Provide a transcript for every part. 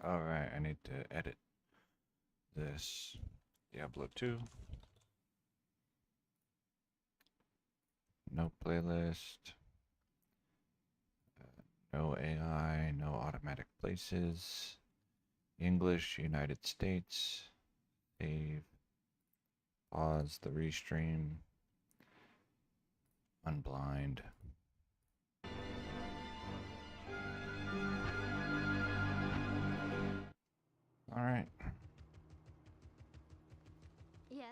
Alright, I need to edit this Diablo 2. No playlist. No AI, no automatic places. English, United States. Save. Pause the restream. Unblind. Alright. Yes?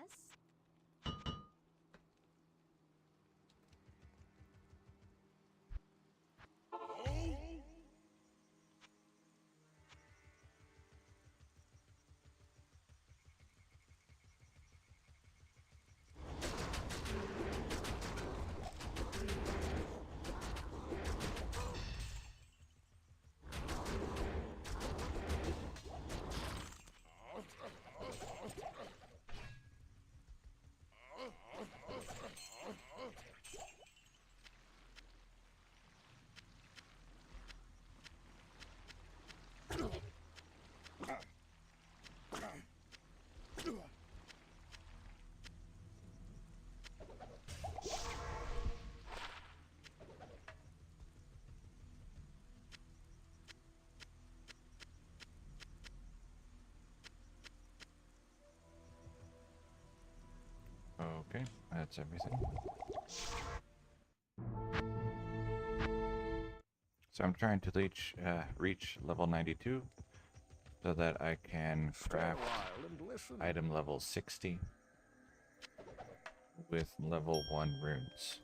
Okay, that's everything. So I'm trying to reach level 92 so that I can craft item level 60 with level 1 runes.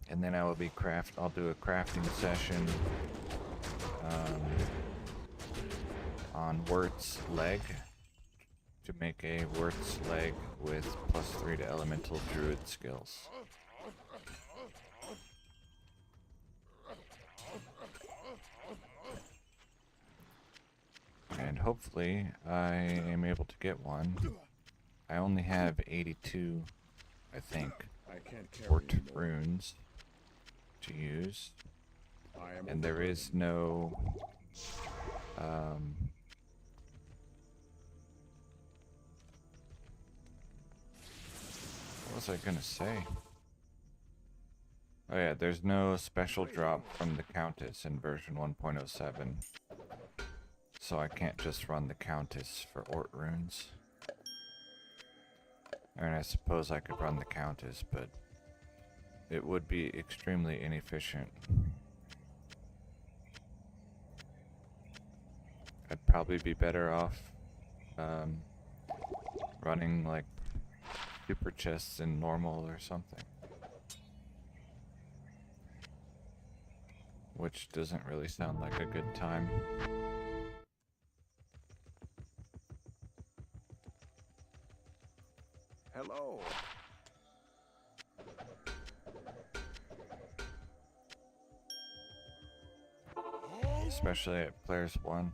And then I'll do a crafting session on Wirt's leg to make a Wirt's leg with +3 to elemental druid skills. And hopefully I am able to get one. I only have 82, I think, Wirt runes to use. And there is no what was I gonna say? Oh yeah, there's no special drop from the Countess in version 1.07. So I can't just run the Countess for Ort runes. And I suppose I could run the Countess, but it would be extremely inefficient. I'd probably be better off running like super chests in normal or something. Which doesn't really sound like a good time. Hello. Especially at Players 1.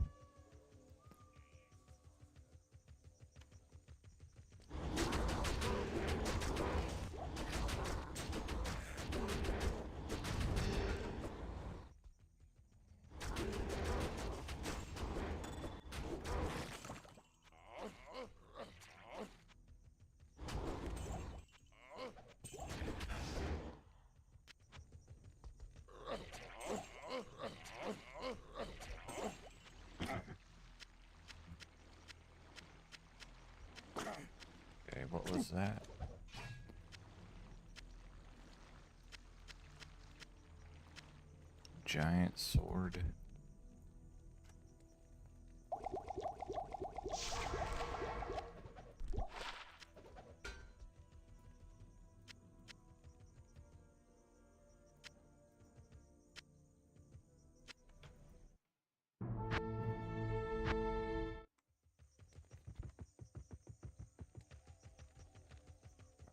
Okay, what was that? Giant sword.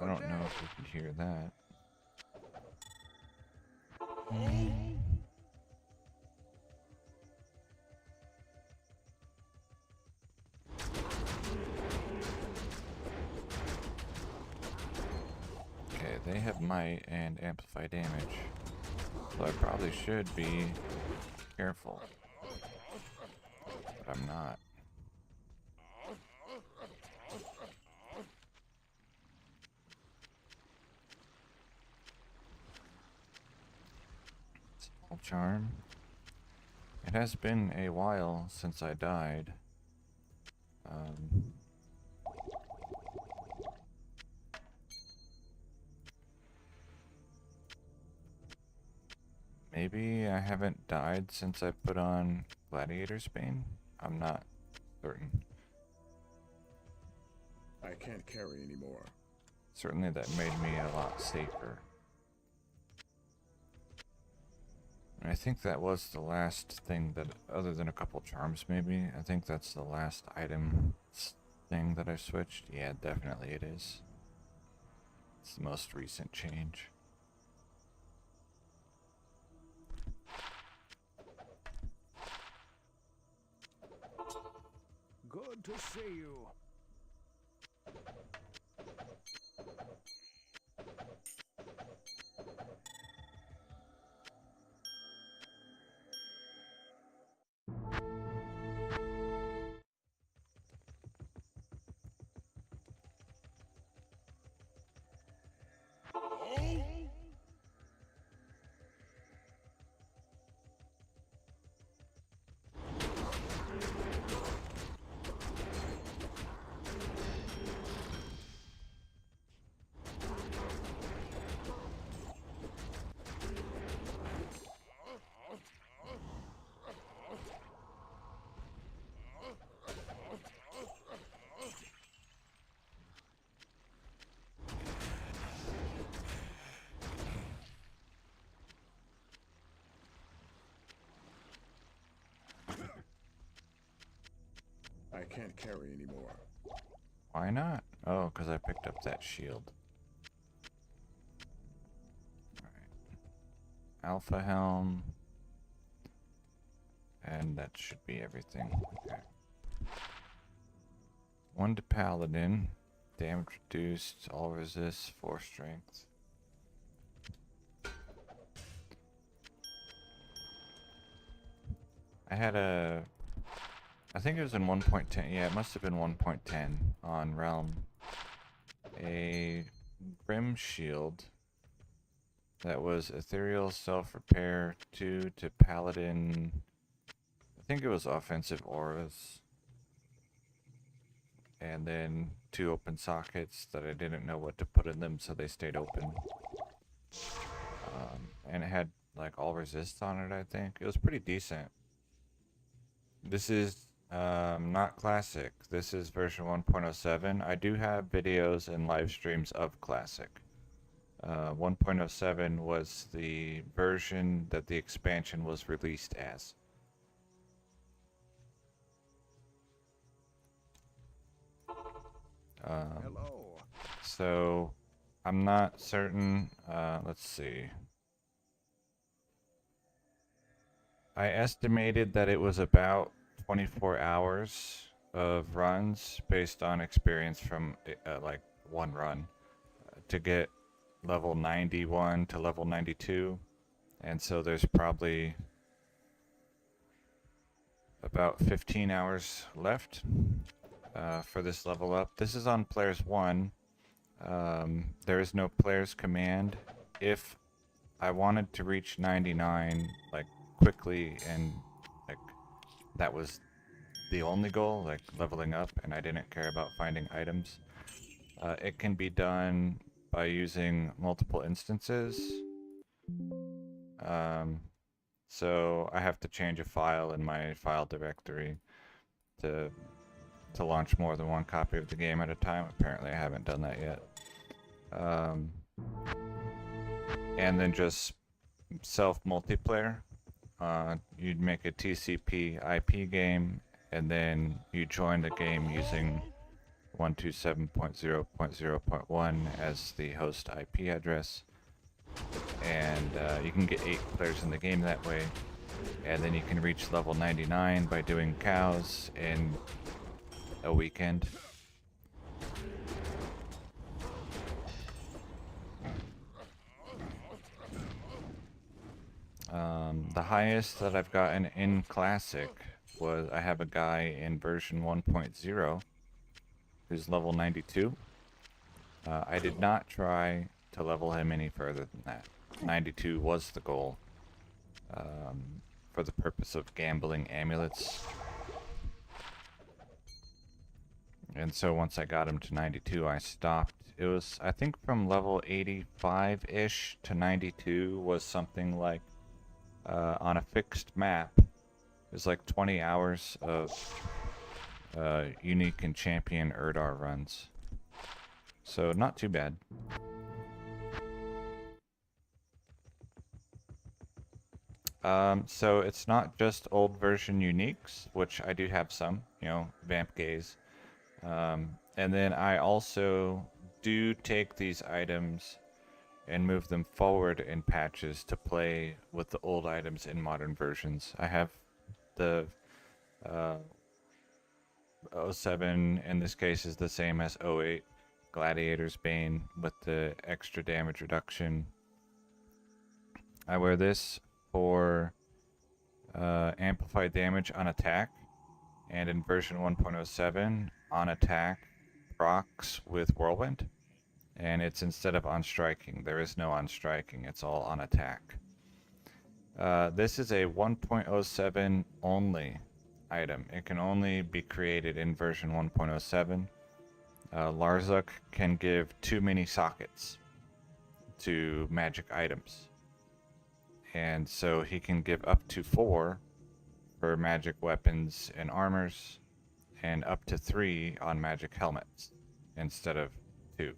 I don't know if you can hear that. Okay, They have might and amplify damage. So I probably should be careful. But I'm not. Small charm. It has been a while since I died. Maybe I haven't died since I put on Gladiator's Bane? I'm not certain. I can't carry anymore. Certainly that made me a lot safer. And I think that was the last thing that, other than a couple charms maybe, I think that's the last item thing that I switched. Yeah, definitely it is. It's the most recent change. Good to see you. I can't carry anymore. Why not? Oh, because I picked up that shield. Alright. Alpha Helm. And that should be everything. Okay. 1 to Paladin. Damage reduced, all resist, 4 strength. I had a... I think it was in 1.10. Yeah, it must have been 1.10 on Realm. A Grim Shield that was Ethereal Self-Repair 2 to Paladin. I think it was Offensive Auras. And then 2 open sockets that I didn't know what to put in them, so they stayed open. And it had like all resist on it, I think. It was pretty decent. This is not classic. This is version 1.07. I do have videos and live streams of classic. 1.07 was the version that the expansion was released as. Hello. So I'm not certain. Let's see. I estimated that it was about 24 hours of runs based on experience from like one run to get level 91 to level 92. And so there's probably about 15 hours left for this level up. This is on Players 1. There is no Players Command. If I wanted to reach 99 like quickly and like that was the only goal, like leveling up, and I didn't care about finding items, it can be done by using multiple instances. So I have to change a file in my file directory to launch more than one copy of the game at a time. Apparently I haven't done that yet. And then just self-multiplayer. You'd make a TCP IP game, and then you join the game using 127.0.0.1 as the host IP address. And you can get 8 players in the game that way. And then you can reach level 99 by doing cows in a weekend. The highest that I've gotten in Classic was I have a guy in version 1.0 who's level 92. I did not try to level him any further than that. 92 was the goal for the purpose of gambling amulets. And so once I got him to 92, I stopped. It was, I think, from level 85-ish to 92 was something like, on a fixed map, it was like 20 hours of unique and champion Erdar runs. So not too bad. So it's not just old version uniques, which I do have some, you know, Vamp Gaze. And then I also do take these items and move them forward in patches to play with the old items in modern versions. I have the 07 in this case is the same as 08 Gladiator's Bane with the extra damage reduction. I wear this for amplified damage on attack, and in version 1.07 on attack procs with Whirlwind, and it's instead of on striking. There is no on striking, it's all on attack. This is a 1.07 only item. It can only be created in version 1.07. Larzuk can give too many sockets to magic items, and so he can give up to 4 for magic weapons and armors, and up to 3 on magic helmets instead of 2.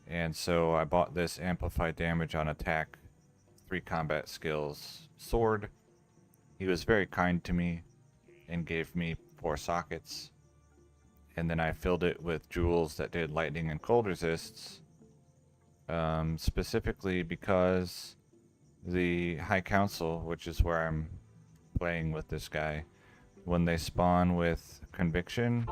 And so I bought this amplified damage on attack, 3 combat skills sword. He was very kind to me and gave me 4 sockets. And then I filled it with jewels that did lightning and cold resists, specifically because the High Council, which is where I'm playing with this guy, when they spawn with Conviction,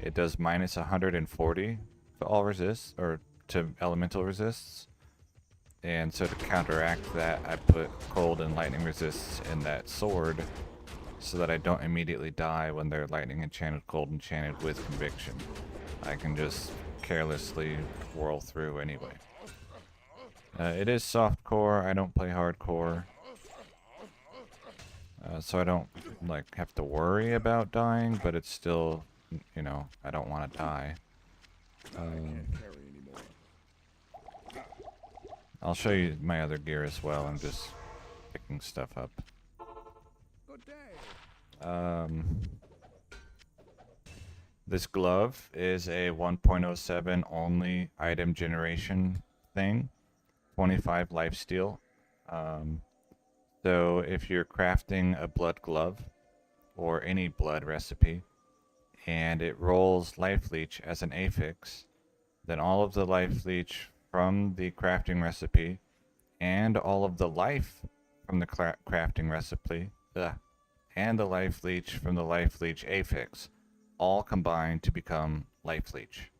it does minus 140 to all resists, or to elemental resists. And so to counteract that, I put cold and lightning resists in that sword so that I don't immediately die when they're lightning enchanted, cold enchanted with Conviction. I can just carelessly whirl through anyway. It is softcore. I don't play hardcore, so I don't like have to worry about dying. But it's still, you know, I don't want to die. I'll show you my other gear as well. I'm just picking stuff up. Good day. This glove is a 1.07 only item generation thing. 25 lifesteal. So if you're crafting a blood glove or any blood recipe and it rolls life leech as an affix, then all of the life leech from the crafting recipe and all of the life from the crafting recipe and the life leech from the life leech affix all combine to become life leech.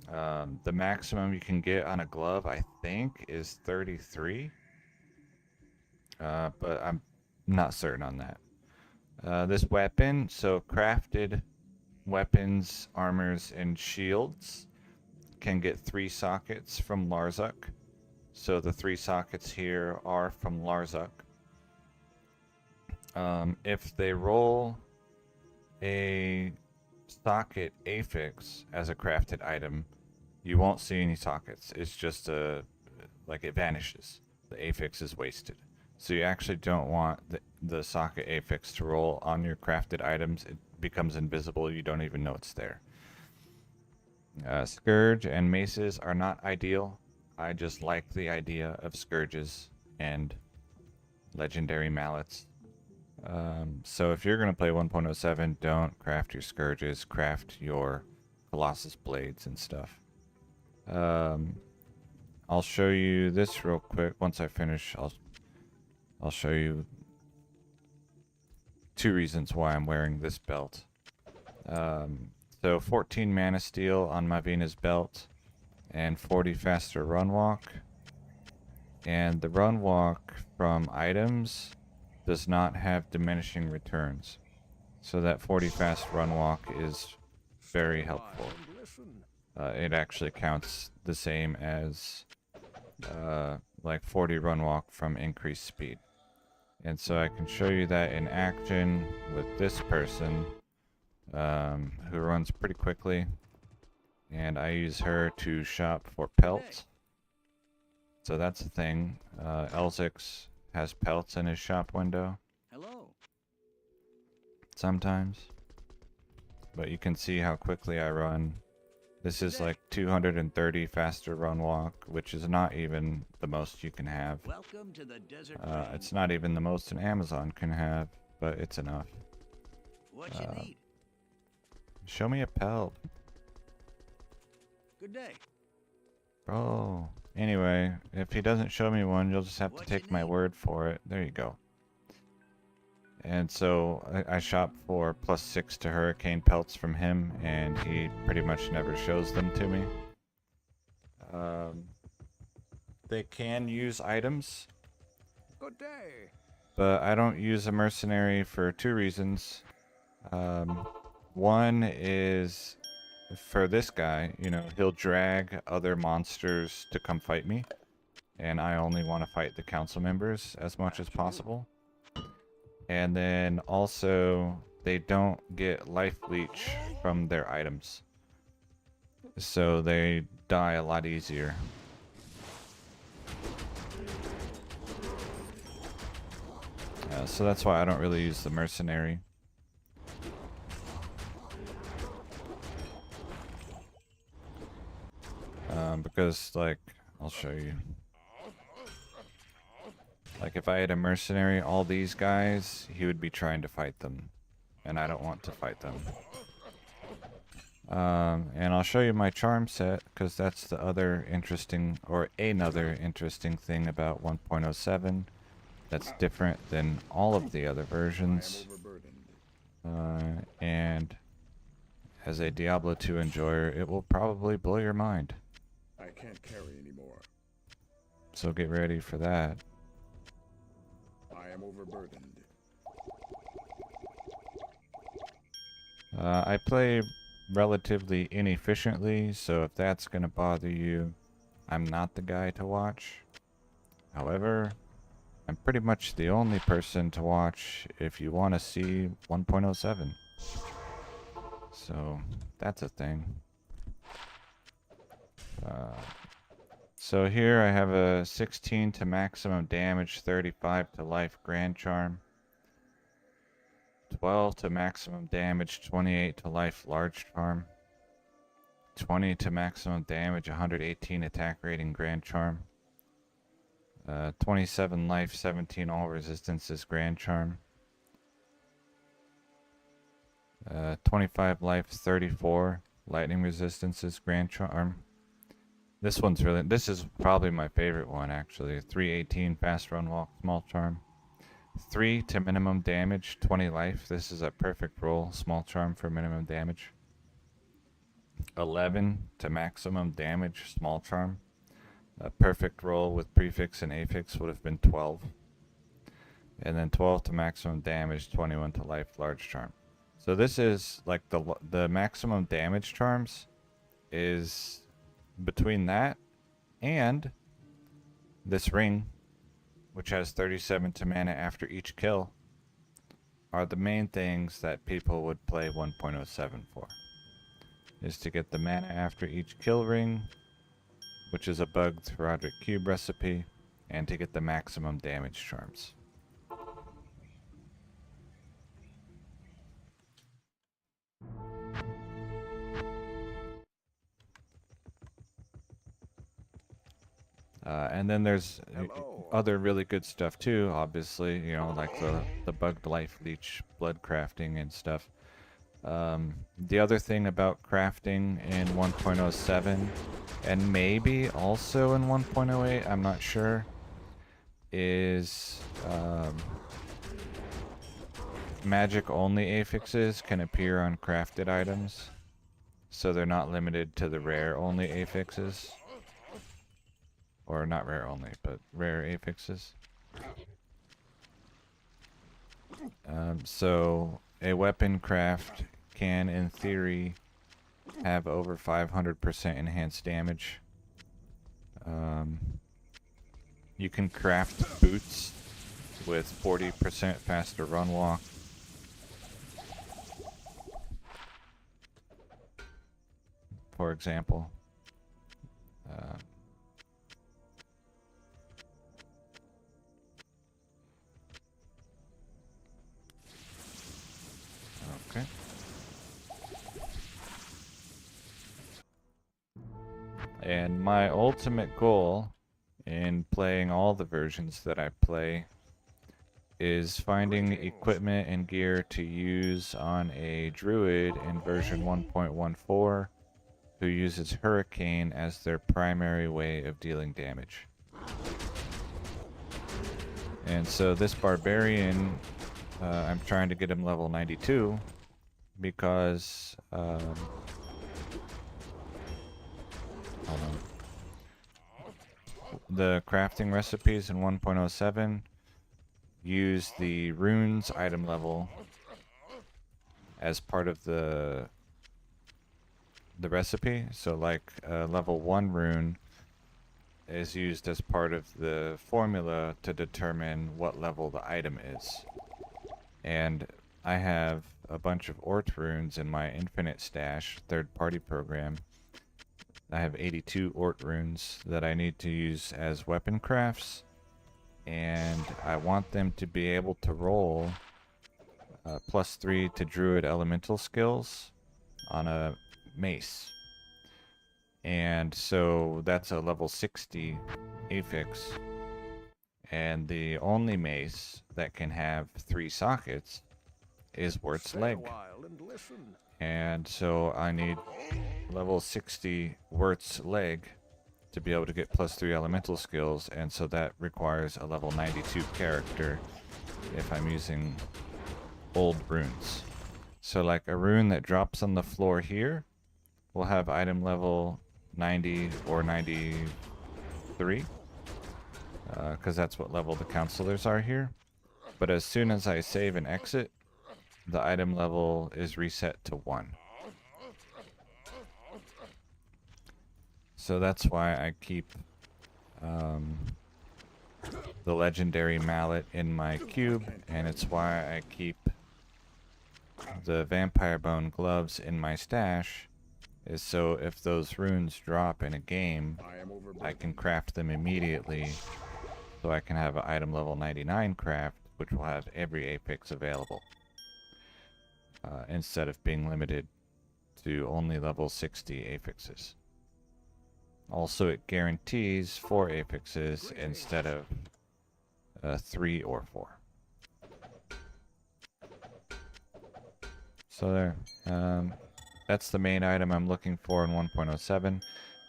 The maximum you can get on a glove, I think, is 33. But I'm not certain on that. This weapon, so crafted weapons, armors, and shields can get 3 sockets from Larzuk. So the 3 sockets here are from Larzuk. If they roll a socket affix as a crafted item, you won't see any sockets. It's just like it vanishes. The affix is wasted. So you actually don't want the socket affix to roll on your crafted items. It becomes invisible. You don't even know it's there. Scourge and maces are not ideal. I just like the idea of scourges and legendary mallets. So if you're going to play 1.07, don't craft your scourges. Craft your Colossus blades and stuff. I'll show you this real quick. Once I finish, I'll show you 2 reasons why I'm wearing this belt. So 14 mana steal on my Venus belt and 40 faster run walk. And the run walk from items does not have diminishing returns. So that 40 fast run walk is very helpful. It actually counts the same as like 40 run walk from increased speed. And so I can show you that in action with this person who runs pretty quickly. And I use her to shop for pelts. So that's the thing. Elzix has pelts in his shop window. Hello. Sometimes. But you can see how quickly I run. This is like 230 faster run walk, which is not even the most you can have. Welcome to the desert. It's not even the most an Amazon can have, but it's enough. What you need? Show me a pelt. Good day. Bro. Anyway, if he doesn't show me one, you'll just have to What take you my need? word for it. There you go. And so I shop for +6 to hurricane pelts from him, and he pretty much never shows them to me. They can use items, Good day. but I don't use a mercenary for 2 reasons. One is for this guy, you know, he'll drag other monsters to come fight me, and I only want to fight the council members as much as possible. And then also, they don't get life leech from their items, so they die a lot easier. So that's why I don't really use the mercenary. Because, like, I'll show you. Like, if I had a mercenary, all these guys, he would be trying to fight them. And I don't want to fight them. And I'll show you my charm set, because that's the other interesting, or another interesting thing about 1.07 that's different than all of the other versions. And as a Diablo 2 enjoyer, it will probably blow your mind. I can't carry anymore. So get ready for that. I am overburdened. I play relatively inefficiently, so if that's gonna bother you, I'm not the guy to watch. However, I'm pretty much the only person to watch if you want to see 1.07. So that's a thing. So here I have a 16 to maximum damage, 35 to life grand charm, 12 to maximum damage, 28 to life large charm, 20 to maximum damage, 118 attack rating grand charm, 27 life, 17 all resistances grand charm, 25 life, 34 lightning resistances grand charm. This is probably my favorite one actually. 318 fast run walk small charm, 3 to minimum damage, 20 life. This is a perfect roll, small charm for minimum damage. 11 to maximum damage, small charm. A perfect roll with prefix and affix would have been 12. And then 12 to maximum damage, 21 to life large charm. So this is like the maximum damage charms is between that and this ring, which has 37 to mana after each kill, are the main things that people would play 1.07 for. Is to get the mana after each kill ring, which is a bugged Roderick Cube recipe, and to get the maximum damage charms. And then there's other really good stuff too, obviously, you know, like the bugged life leech blood crafting and stuff. The other thing about crafting in 1.07, and maybe also in 1.08, I'm not sure, is magic only affixes can appear on crafted items, so they're not limited to the rare only affixes. Or not rare only, but rare affixes. So a weapon craft can, in theory, have over 500% enhanced damage. You can craft boots with 40% faster run walk. For example. Okay. And my ultimate goal in playing all the versions that I play is finding equipment and gear to use on a druid in version 1.14 who uses Hurricane as their primary way of dealing damage. And so this barbarian, I'm trying to get him level 92 because hold on. The crafting recipes in 1.07 use the runes item level as part of the recipe. So like level 1 rune is used as part of the formula to determine what level the item is. And I have a bunch of Ort runes in my infinite stash third-party program. I have 82 Ort runes that I need to use as weapon crafts, and I want them to be able to roll +3 to druid elemental skills on a mace. And so that's a level 60 affix. And the only mace that can have 3 sockets is Wurt's leg. And so I need level 60 Wurt's leg to be able to get +3 elemental skills, and so that requires a level 92 character if I'm using old runes. So like a rune that drops on the floor here will have item level 90 or 93, because that's what level the counselors are here. But as soon as I save and exit, the item level is reset to 1. So that's why I keep the legendary mallet in my cube, and it's why I keep the vampire bone gloves in my stash, is so if those runes drop in a game, I can craft them immediately, so I can have an item level 99 craft, which will have every affix available, instead of being limited to only level 60 affixes. Also, it guarantees 4 affixes instead of 3 or 4. So there. That's the main item I'm looking for in 1.07.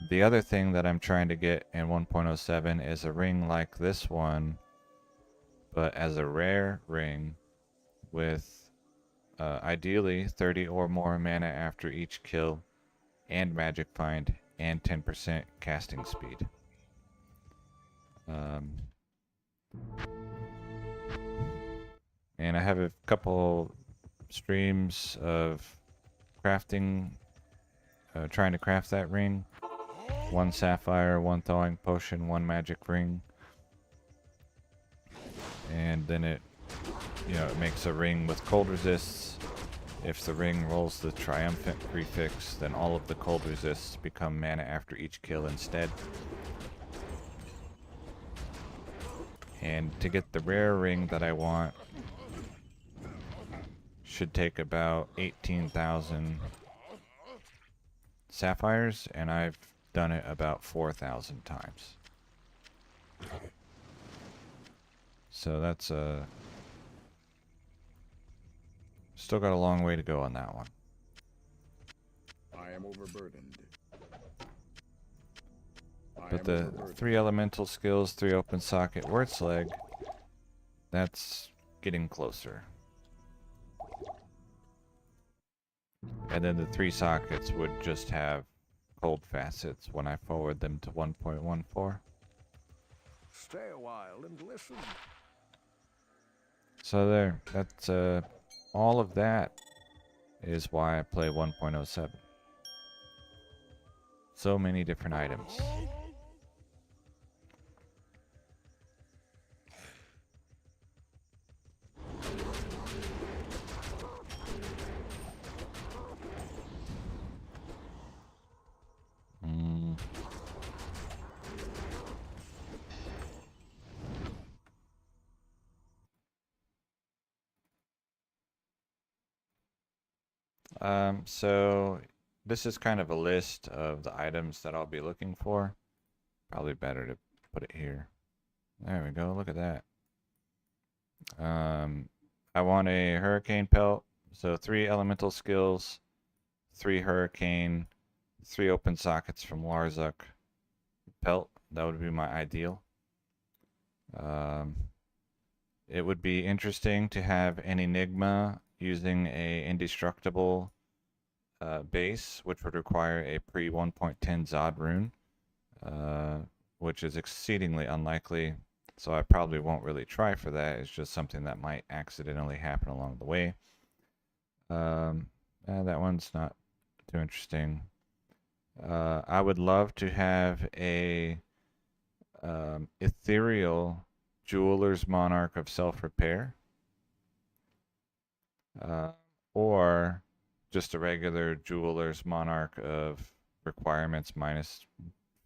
The other thing that I'm trying to get in 1.07 is a ring like this one, but as a rare ring with ideally 30 or more mana after each kill, and magic find, and 10% casting speed. And I have a couple streams of crafting, trying to craft that ring. 1 sapphire, 1 thawing potion, 1 magic ring. And then it makes a ring with cold resists. If the ring rolls the triumphant prefix, then all of the cold resists become mana after each kill instead. And to get the rare ring that I want, should take about 18,000 sapphires, and I've done it about 4,000 times. So that's still got a long way to go on that one. I am overburdened. But the 3 elemental skills, 3 open socket, Wurt's leg, that's getting closer. And then the 3 sockets would just have cold facets when I forward them to 1.14. Stay a while and listen. So there, that's all of that is why I play 1.07. So many different items. Mm. So this is kind of a list of the items that I'll be looking for. Probably better to put it here. There we go. Look at that. I want a hurricane pelt. So 3 elemental skills, 3 hurricane, 3 open sockets from Larzuk pelt. That would be my ideal. It would be interesting to have an Enigma using a indestructible base, which would require a pre 1.10 Zod rune, which is exceedingly unlikely. So I probably won't really try for that. It's just something that might accidentally happen along the way. That one's not too interesting. I would love to have a ethereal Jeweler's Monarch of Self-Repair. Or just a regular Jeweler's Monarch of Requirements minus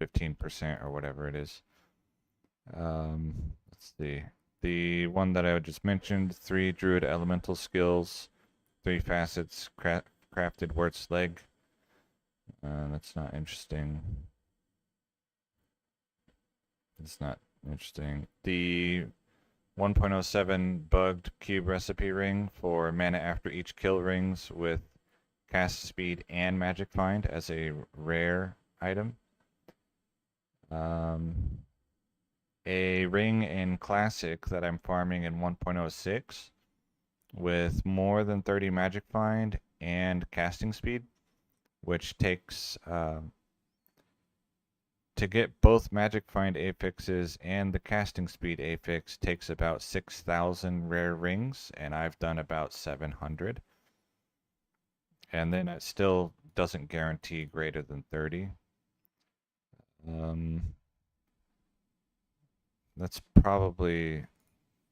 15% or whatever it is. Let's see. The one that I just mentioned, 3 Druid Elemental Skills, 3 Facets, Crafted Wurt's Leg. That's not interesting. It's not interesting. The 1.07 bugged cube recipe ring for mana after each kill rings with cast speed and magic find as a rare item. A ring in classic that I'm farming in 1.06 with more than 30 magic find and casting speed, which takes to get both magic find affixes and the casting speed affix takes about 6,000 rare rings, and I've done about 700. And then it still doesn't guarantee greater than 30. That's probably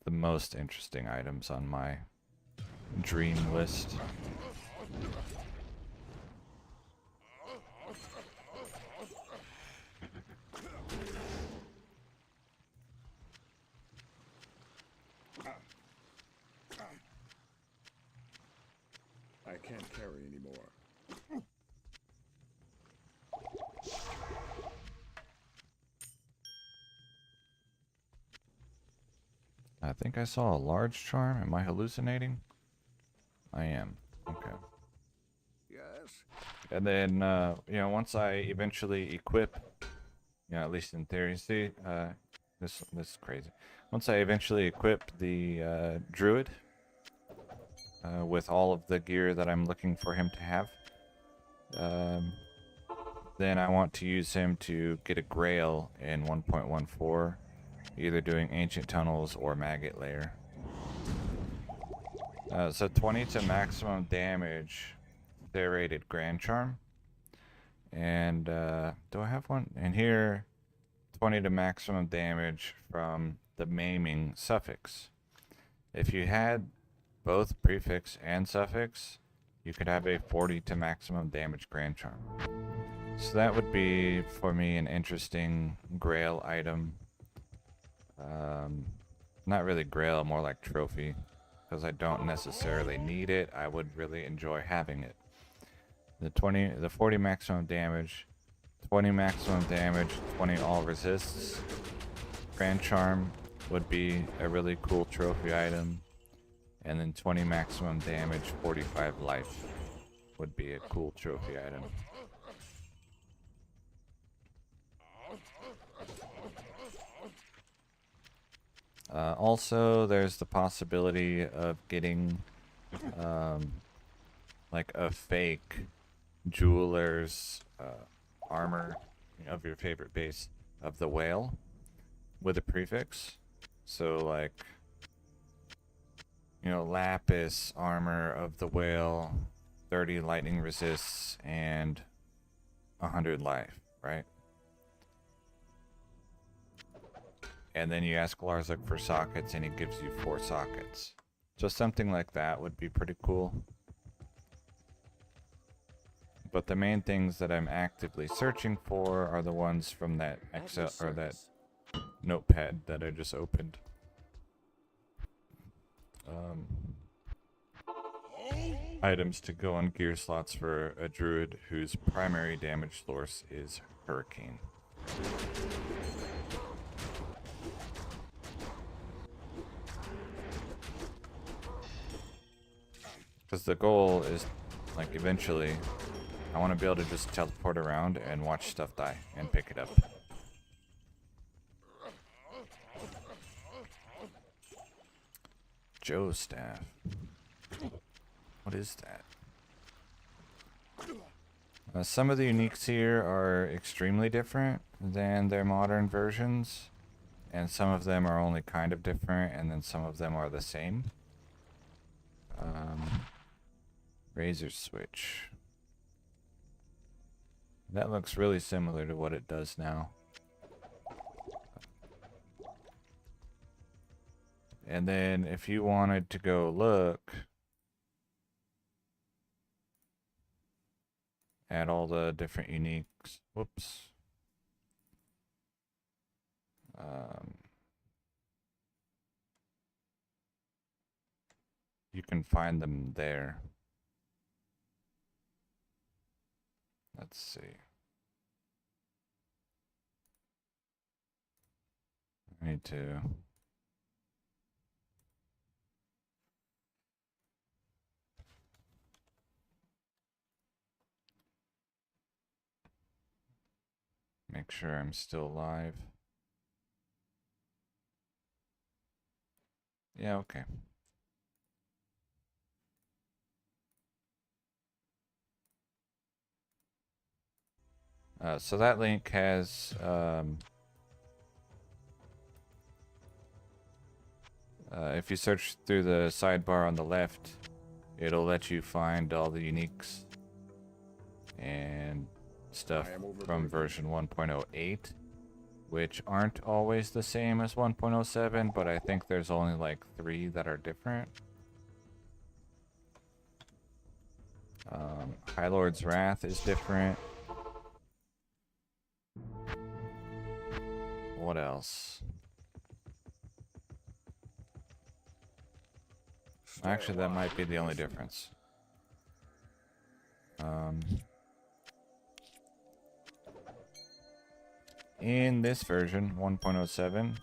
the most interesting items on my dream list. I can't carry anymore. I think I saw a large charm. Am I hallucinating? I am. Okay. Yes. And then, once I eventually equip, at least in theory, see, this is crazy. Once I eventually equip the druid with all of the gear that I'm looking for him to have, then I want to use him to get a grail in 1.14, either doing ancient tunnels or maggot lair. So 20 to maximum damage, serrated grand charm. And do I have one? And here, 20 to maximum damage from the maiming suffix. If you had both prefix and suffix, you could have a 40 to maximum damage grand charm. So that would be, for me, an interesting grail item. Not really grail, more like trophy, because I don't necessarily need it. I would really enjoy having it. The 40 maximum damage, 20 maximum damage, 20 all resists. Grand Charm would be a really cool trophy item. And then 20 maximum damage, 45 life would be a cool trophy item. Also, there's the possibility of getting like a fake jeweler's armor of your favorite base of the whale. with a prefix. So like, you know, Lapis, Armor of the Whale, 30 lightning resists, and 100 life, right? And then you ask Larzik for sockets and he gives you 4 sockets. So something like that would be pretty cool. But the main things that I'm actively searching for are the ones from that Excel or that notepad that I just opened. Items to go on gear slots for a druid whose primary damage source is Hurricane. Because the goal is, like, eventually, I want to be able to just teleport around and watch stuff die and pick it up. Joe's staff. What is that? Some of the uniques here are extremely different than their modern versions, and some of them are only kind of different, and then some of them are the same. Razor switch. That looks really similar to what it does now. And then if you wanted to go look at all the different uniques, whoops. You can find them there. Let's see. I need to make sure I'm still live. Yeah, okay. So that link has if you search through the sidebar on the left, it'll let you find all the uniques and stuff from version 1.08, which aren't always the same as 1.07, but I think there's only like 3 that are different. High Lord's Wrath is different. What else? Actually, that might be the only difference. In this version, 1.07,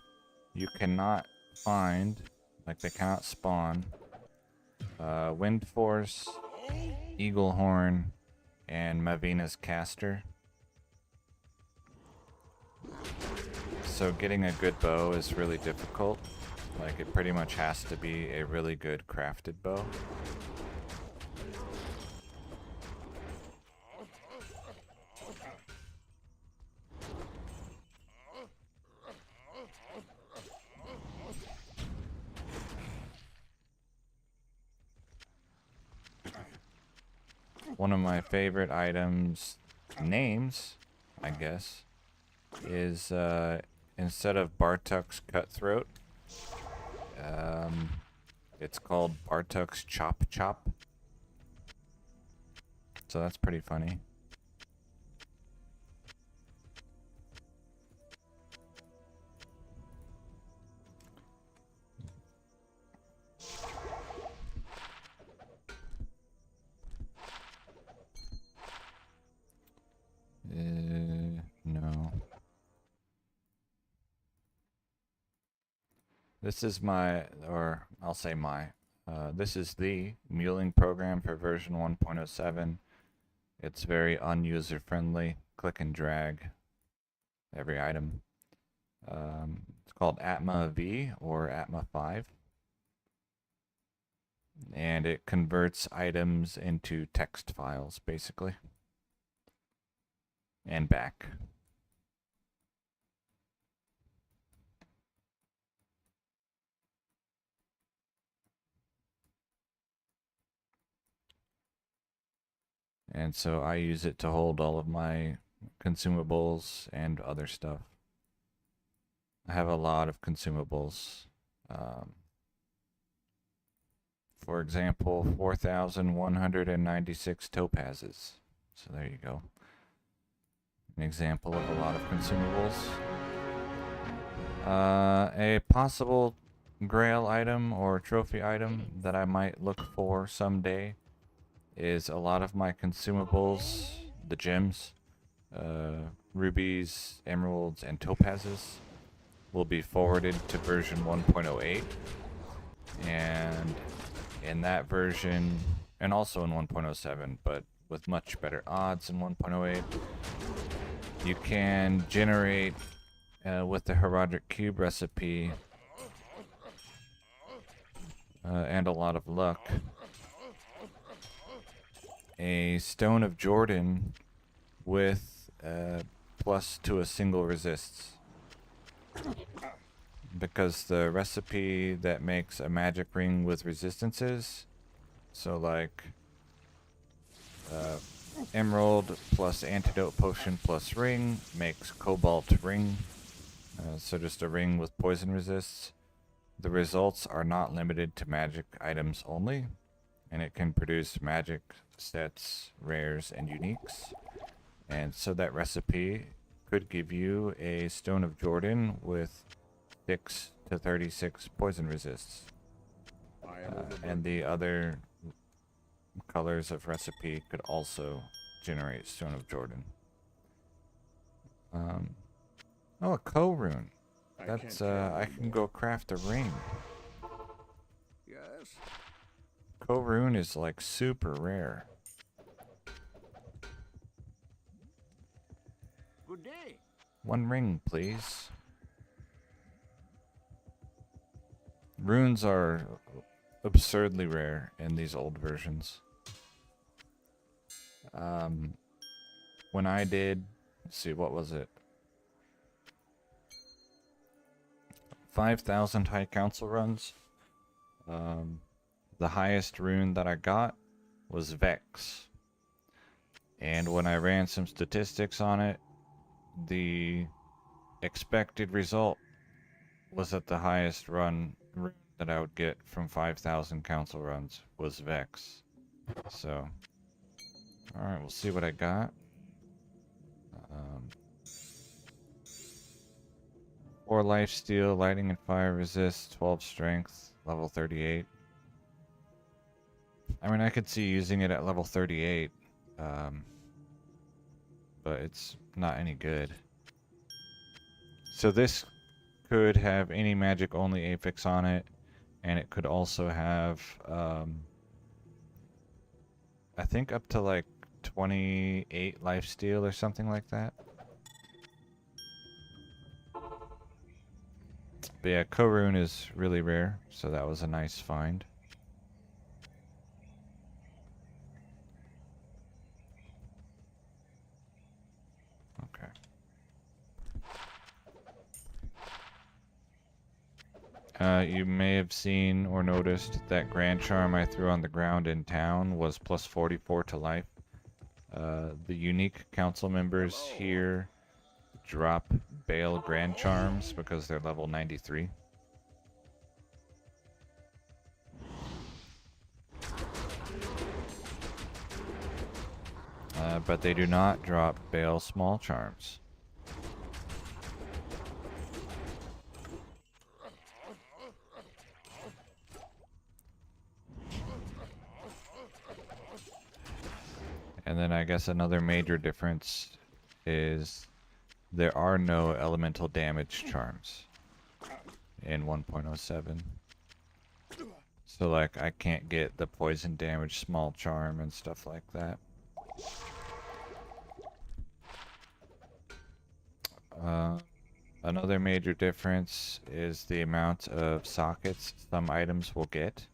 you cannot find, like they cannot spawn, Wind Force, Eagle Horn, and Mavina's Caster. So getting a good bow is really difficult. Like, it pretty much has to be a really good crafted bow. One of my favorite items, names, I guess, is instead of Bartuk's Cutthroat, it's called Bartuk's Chop Chop. So that's pretty funny. No. This is my, or I'll say my, this is the muling program for version 1.07. It's very unuser friendly. Click and drag every item. It's called Atma V or Atma 5. And it converts items into text files, basically. And back. And so I use it to hold all of my consumables and other stuff. I have a lot of consumables. For example, 4,196 topazes. So there you go. An example of a lot of consumables. A possible grail item or trophy item that I might look for someday is a lot of my consumables, the gems, rubies, emeralds, and topazes will be forwarded to version 1.08. And in that version, and also in 1.07, but with much better odds in 1.08, you can generate with the Herodic Cube recipe and a lot of luck a Stone of Jordan with plus to a single resists, because the recipe that makes a magic ring with resistances, so like emerald plus antidote potion plus ring makes cobalt ring, so just a ring with poison resists. The results are not limited to magic items only, and it can produce magic sets, rares, and uniques. And so that recipe could give you a Stone of Jordan with 6 to 36 poison resists. And the other colors of recipe could also generate Stone of Jordan. Oh, a co-rune. That's, I can go craft a ring. Yes? Co-rune is like super rare. Good day. One ring, please. Runes are absurdly rare in these old versions. When I did, let's see, what was it? 5,000 High Council runs. The highest rune that I got was Vex. And when I ran some statistics on it, the expected result was that the highest rune that I would get from 5,000 council runs was Vex. So, alright, we'll see what I got. 4 life steal, lightning and fire resist, 12 strength, level 38. I mean, I could see using it at level 38, but it's not any good. So this could have any magic only affix on it, and it could also have, I think up to like 28 life steal or something like that. But yeah, co-rune is really rare, so that was a nice find. Okay. You may have seen or noticed that Grand Charm I threw on the ground in town was plus 44 to life. The unique council members here drop Bale Grand Charms because they're level 93. But they do not drop Bale Small Charms. And then I guess another major difference is there are no elemental damage charms in 1.07. So like I can't get the poison damage small charm and stuff like that. Another major difference is the amount of sockets some items will get.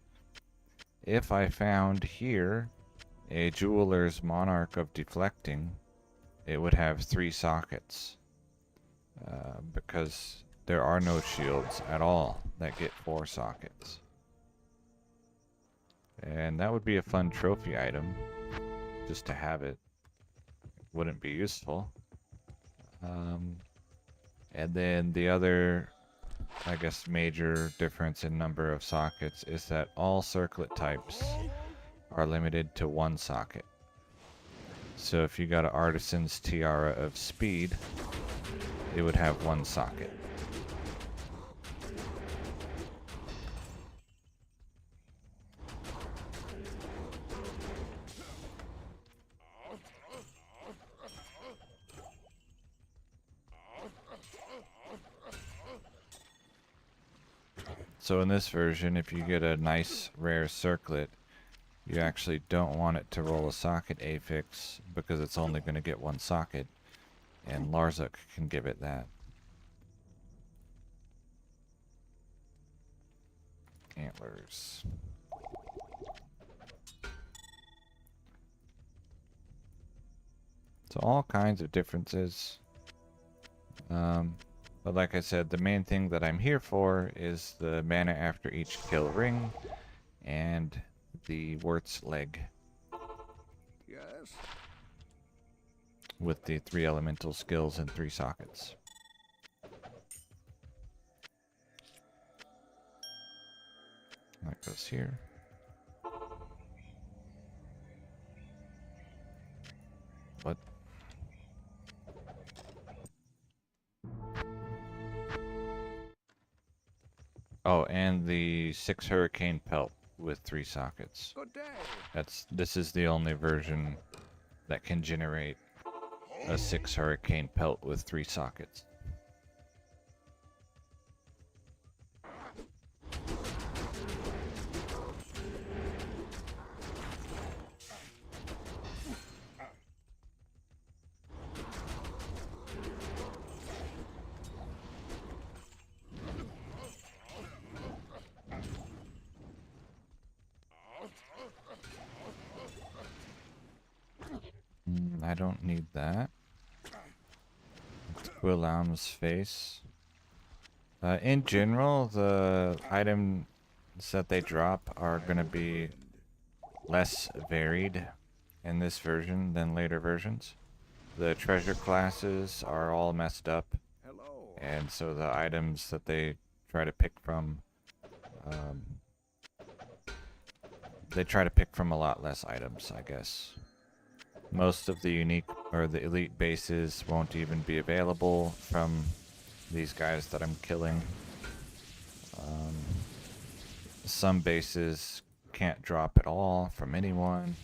If I found here a Jeweler's Monarch of Deflecting, it would have 3 sockets. Because there are no shields at all that get 4 sockets. And that would be a fun trophy item. just to have it wouldn't be useful. And then the other, I guess, major difference in number of sockets is that all circlet types are limited to one socket. So if you got an Artisan's Tiara of Speed, it would have one socket. So in this version, if you get a nice rare circlet, you actually don't want it to roll a socket affix because it's only going to get one socket, and Larzuk can give it that. Antlers. So all kinds of differences. But like I said, the main thing that I'm here for is the mana after each kill ring and the Wirt's leg. Yes. With the 3 elemental skills and 3 sockets. That goes here. What? Oh, and the 6 hurricane pelt with 3 sockets. Good day. This is the only version that can generate a 6 hurricane pelt with 3 sockets. I don't need that. Willam's face. In general, the items that they drop are going to be less varied in this version than later versions. The treasure classes are all messed up, Hello. and so the items that they try to pick from, they try to pick from a lot less items, I guess. Most of the unique or the elite bases won't even be available from these guys that I'm killing. Some bases can't drop at all from anyone.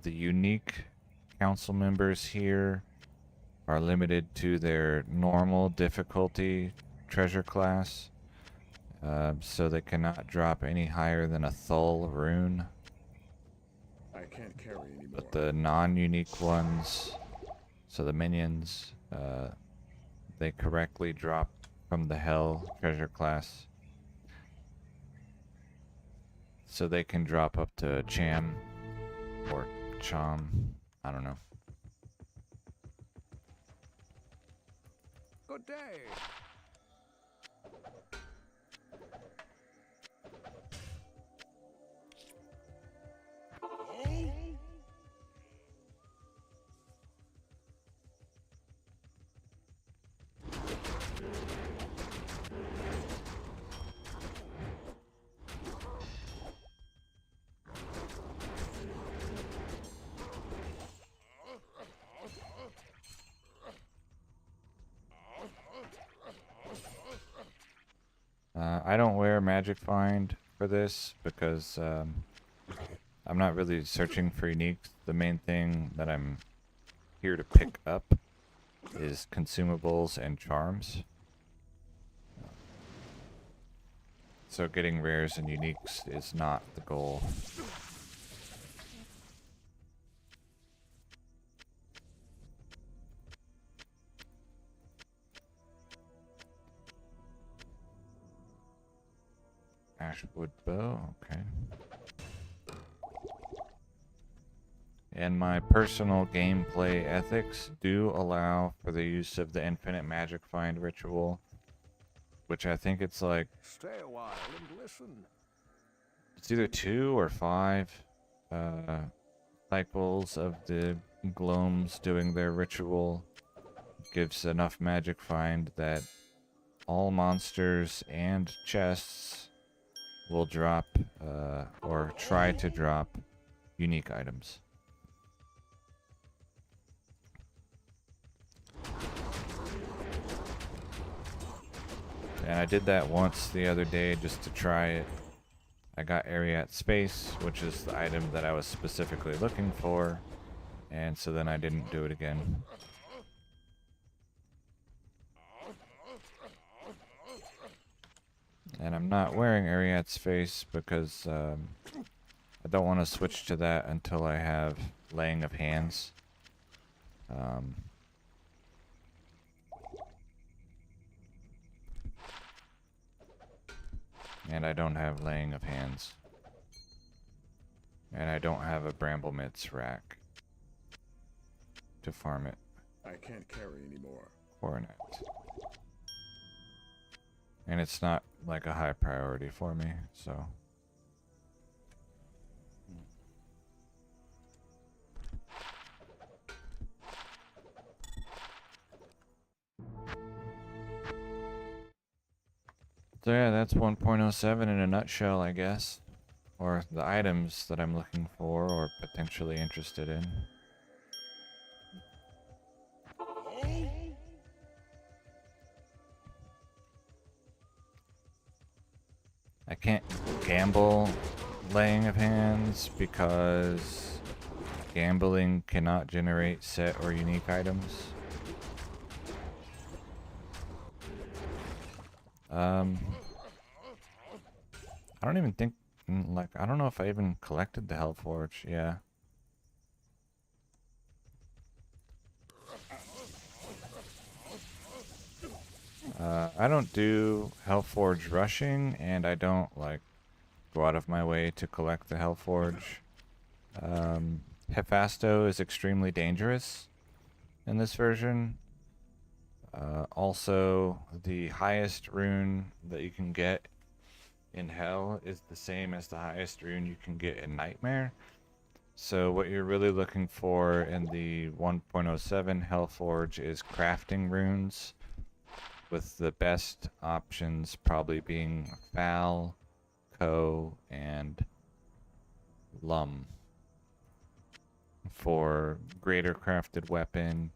The unique council members here are limited to their normal difficulty treasure class. So they cannot drop any higher than a Thull rune. I can't carry anymore. But the non-unique ones, so the minions, they correctly drop from the Hell treasure class. So they can drop up to Cham or Cham, I don't know. Good day. I don't wear Magic Find for this because I'm not really searching for uniques. The main thing that I'm here to pick up is consumables and charms. So getting rares and uniques is not the goal. Ashwood bow, okay. And my personal gameplay ethics do allow for the use of the Infinite Magic Find ritual. which I think it's like, Stay a while and listen. it's either 2 or 5 cycles of the Gloams doing their ritual. Gives enough magic find that all monsters and chests will drop or try to drop unique items. And I did that once the other day just to try it. I got Ariat Space, which is the item that I was specifically looking for, and so then I didn't do it again. And I'm not wearing Ariat's face because I don't want to switch to that until I have Laying of Hands. And I don't have Laying of Hands. And I don't have a Bramble Mitts rack to farm it. I can't carry anymore. Coronet. And it's not like a high priority for me, so. So yeah, that's 1.07 in a nutshell, I guess. Or the items that I'm looking for or potentially interested in. I can't gamble Laying of Hands because gambling cannot generate set or unique items. I don't even think, like, I don't know if I even collected the Hellforge, yeah. I don't do Hellforge rushing, and I don't, like, go out of my way to collect the Hellforge. Hephasto is extremely dangerous in this version. Also, the highest rune that you can get in Hell is the same as the highest rune you can get in Nightmare. So what you're really looking for in the 1.07 Hellforge is crafting runes, with the best options probably being Fal, Ko, and Lum for greater crafted weapon,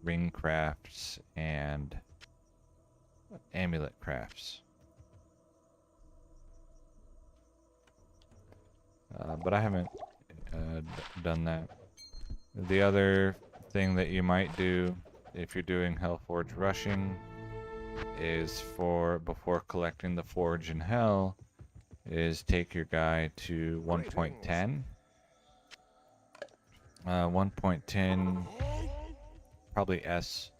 ring crafts, and amulet crafts. But I haven't done that. The other thing that you might do if you're doing Hellforge rushing is before collecting the Forge in Hell, is take your guy to 1.10. 1.10, probably S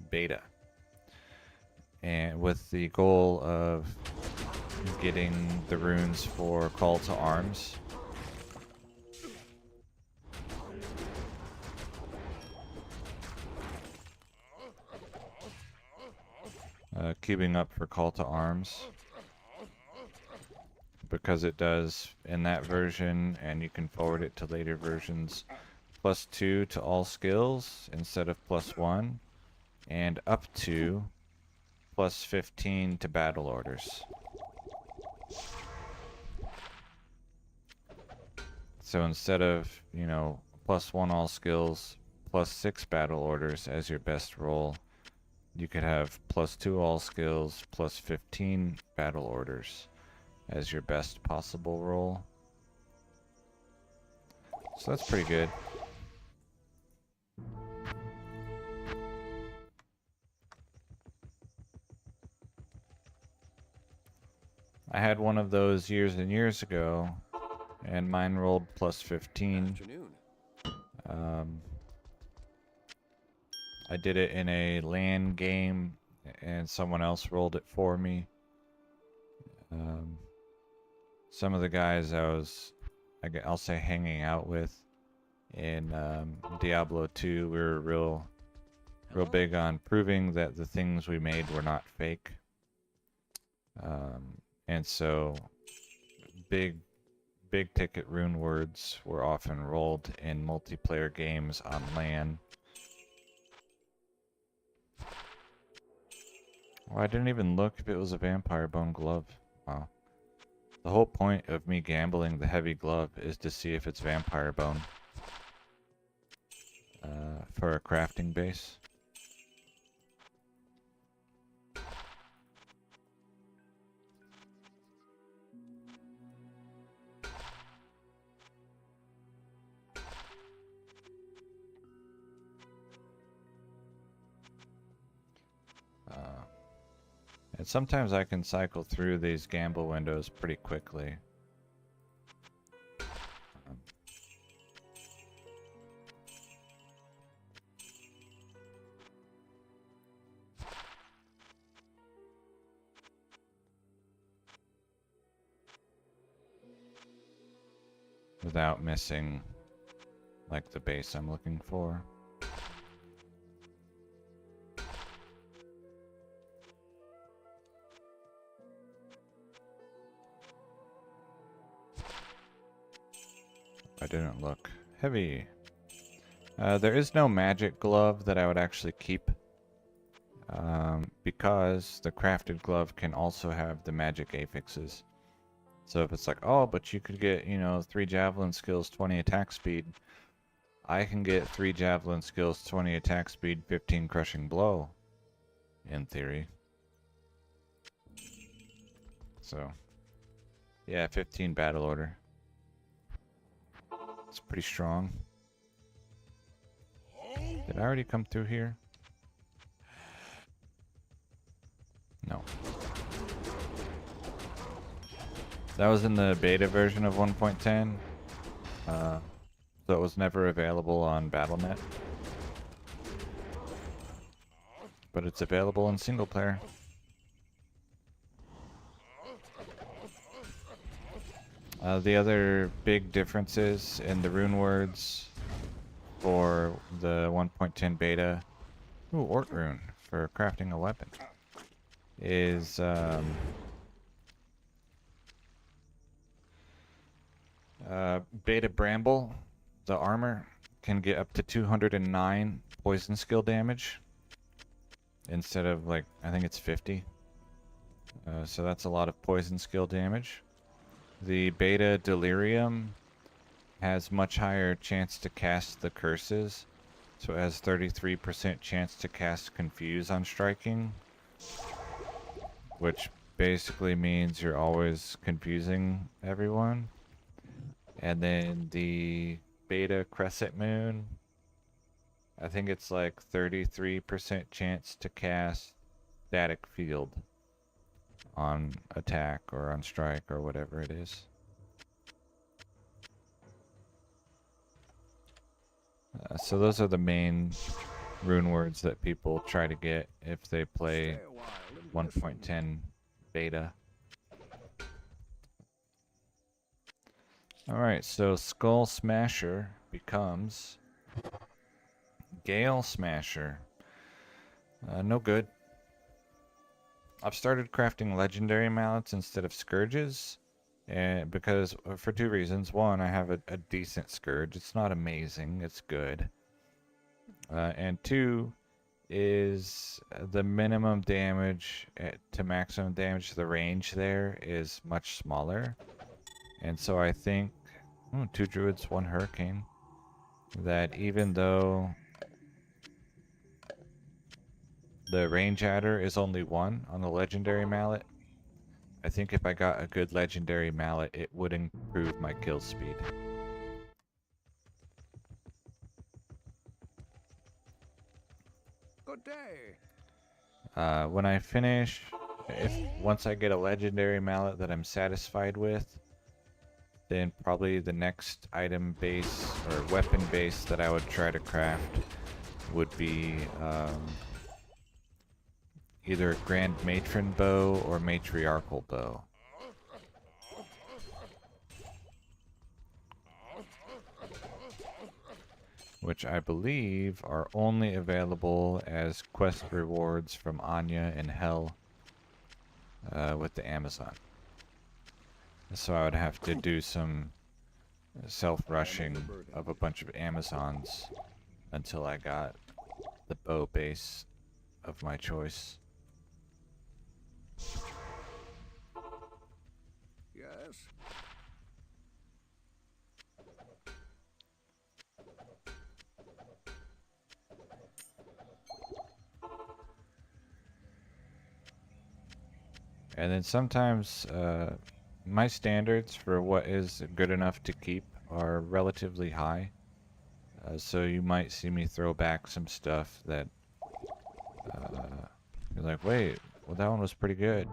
beta. And with the goal of getting the runes for Call to Arms. Queuing up for Call to Arms, because it does in that version, and you can forward it to later versions, +2 to all skills instead of +1, and up to +15 to battle orders. So instead of, you know, +1 all skills, +6 battle orders as your best roll, you could have +2 all skills, +15 battle orders as your best possible roll. So that's pretty good. I had one of those years and years ago, and mine rolled +15. I did it in a LAN game, and someone else rolled it for me. Some of the guys I'll say hanging out with in Diablo 2, we were real real big on proving that the things we made were not fake. And so big ticket rune words were often rolled in multiplayer games on LAN. Well, I didn't even look if it was a vampire bone glove. Wow. The whole point of me gambling the heavy glove is to see if it's vampire bone. For a crafting base. And sometimes I can cycle through these gamble windows pretty quickly. Without missing, like, the base I'm looking for. I didn't look. Heavy. There is no magic glove that I would actually keep. Because the crafted glove can also have the magic affixes. So if it's like, oh, but you could get, 3 javelin skills, 20 attack speed. I can get 3 javelin skills, 20 attack speed, 15 crushing blow. In theory. So, yeah, 15 battle order. It's pretty strong. Did I already come through here? No. That was in the beta version of 1.10. So it was never available on Battle.net. But it's available in single player. The other big differences in the rune words for the 1.10 beta, ooh, Ort rune for crafting a weapon, is Beta Bramble, the armor, can get up to 209 poison skill damage instead of, like, I think it's 50. So that's a lot of poison skill damage. The Beta Delirium has much higher chance to cast the curses, so it has 33% chance to cast Confuse on striking, which basically means you're always confusing everyone. And then the Beta Crescent Moon, I think it's like 33% chance to cast Static Field on attack or on strike or whatever it is. So those are the main rune words that people try to get if they play 1.10 beta. Alright, so Skull Smasher becomes Gale Smasher. No good. I've started crafting legendary mallets instead of scourges, and because for 2 reasons. One, I have a decent scourge. It's not amazing, it's good. And 2 is the minimum damage to maximum damage, the range there is much smaller. And so I think 2 druids, 1 hurricane, that even though the range adder is only 1 on the legendary mallet, I think if I got a good legendary mallet, it would improve my kill speed. Good day. When I finish, once I get a legendary mallet that I'm satisfied with, then probably the next item base or weapon base that I would try to craft would be either Grand Matron bow or Matriarchal bow. which I believe are only available as quest rewards from Anya in Hell with the Amazon. So I would have to do some self-rushing of a bunch of Amazons until I got the bow base of my choice. Yes. And then sometimes my standards for what is good enough to keep are relatively high. So you might see me throw back some stuff that you're like, wait, well that one was pretty good.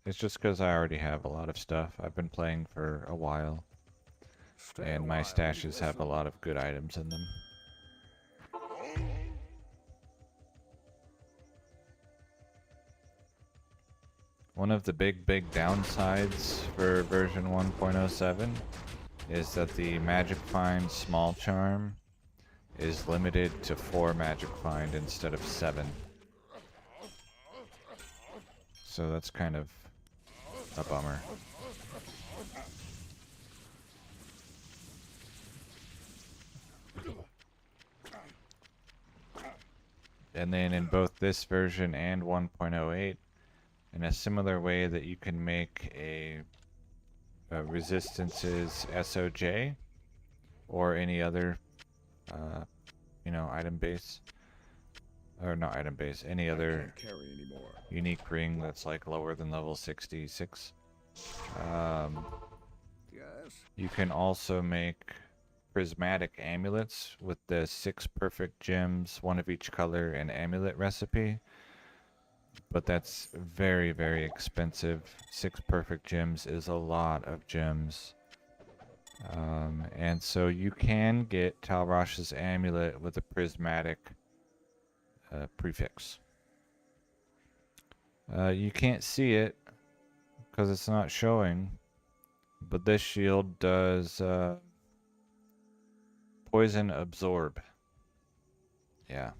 It's just because I already have a lot of stuff. I've been playing for a while, Stay and a my while, stashes have a listen. lot of good items in them. One of the big downsides for version 1.07 is that the Magic Find Small Charm is limited to 4 Magic Find instead of 7. So that's kind of a bummer. And then in both this version and 1.08, in a similar way that you can make a Resistance's SOJ or any other, item base, or not item base, any I other can't carry anymore. unique ring that's like lower than level 66. Yes. You can also make prismatic amulets with the 6 perfect gems, 1 of each color, and amulet recipe. But that's very, very expensive. 6 perfect gems is a lot of gems. And so you can get Talrash's amulet with a prismatic prefix. You can't see it because it's not showing, but this shield does poison absorb. Yeah.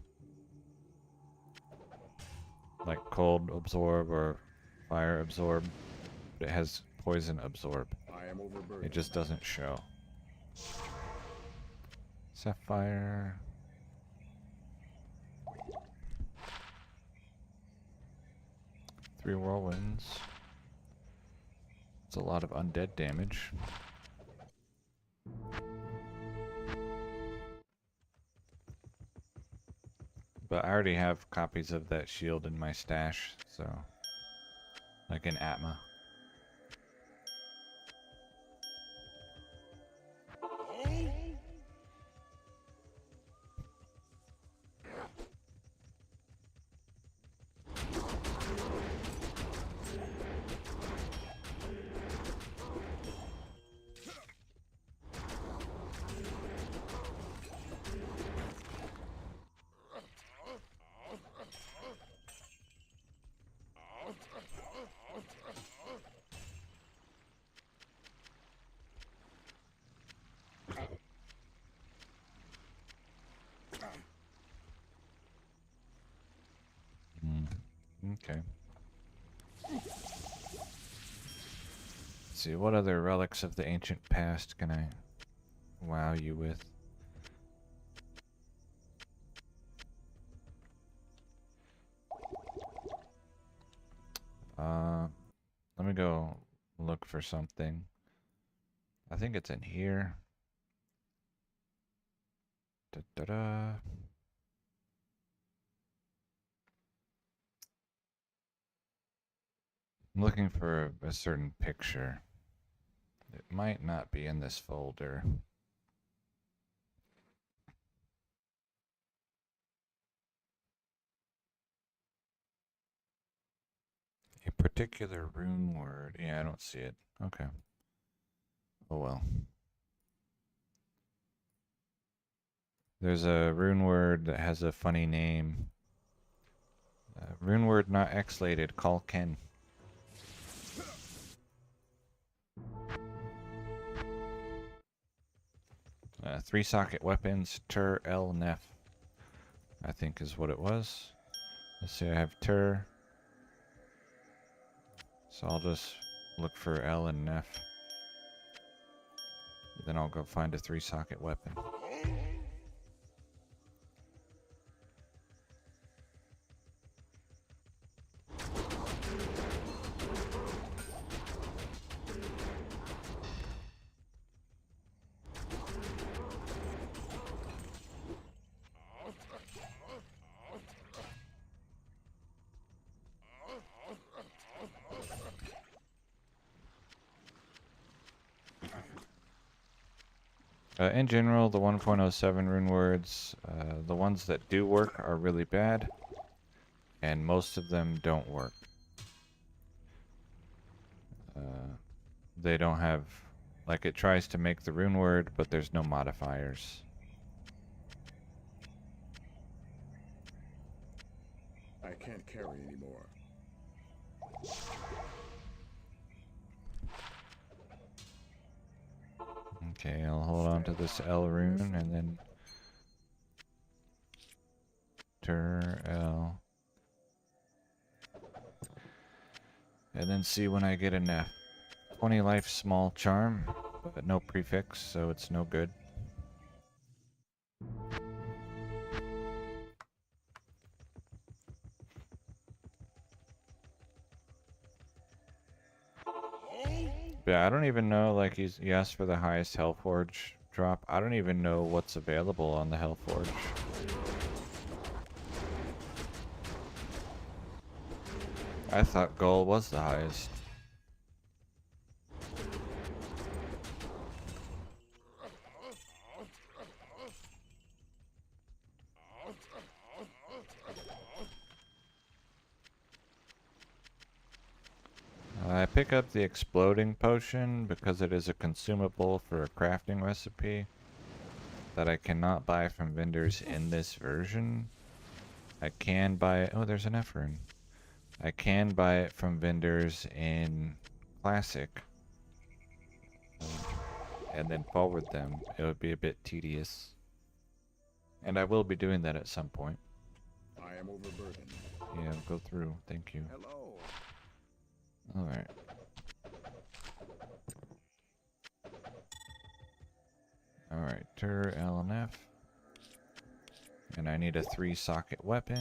Like cold absorb or fire absorb. But it has poison absorb. I am overburdened. It just doesn't show. Sapphire. Three whirlwinds. It's a lot of undead damage. But I already have copies of that shield in my stash, so like in Atma. Okay. Let's see, what other relics of the ancient past can I wow you with? Let me go look for something. I think it's in here. Da-da-da. I'm looking for a certain picture. It might not be in this folder. A particular rune word. Yeah, I don't see it. Okay. Oh well. There's a rune word that has a funny name. Rune word not X-lated. Call Ken. 3 socket weapons, Tur El Nef, I think is what it was. Let's see, I have Tur. So I'll just look for L and Nef. Then I'll go find a 3 socket weapon. In general, the 1.07 rune words, the ones that do work are really bad, and most of them don't work. They don't have, like, it tries to make the rune word, but there's no modifiers. I can't carry anymore. Okay, I'll hold on to this L rune and then Tur L. And then see when I get a Nef. 20 life small charm, but no prefix, so it's no good. Yeah, I don't even know, like, he asked for the highest Hellforge drop. I don't even know what's available on the Hellforge. I thought Gold was the highest. I pick up the exploding potion because it is a consumable for a crafting recipe that I cannot buy from vendors in this version. I can buy it. Oh, there's an F rune. I can buy it from vendors in Classic and then forward them. It would be a bit tedious. And I will be doing that at some point. I am overburdened. Yeah, go through. Thank you. Hello. Alright. Alright, Tur LNF. And I need a 3 socket weapon.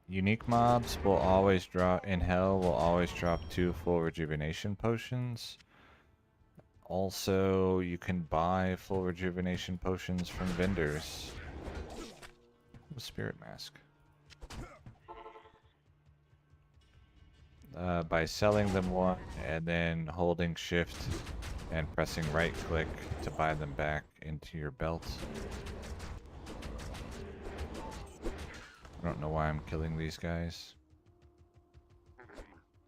Unique mobs will always drop, in Hell will always drop 2 full rejuvenation potions. Also, you can buy full rejuvenation potions from vendors. A spirit mask. By selling them one and then holding shift and pressing right click to buy them back into your belt. I don't know why I'm killing these guys.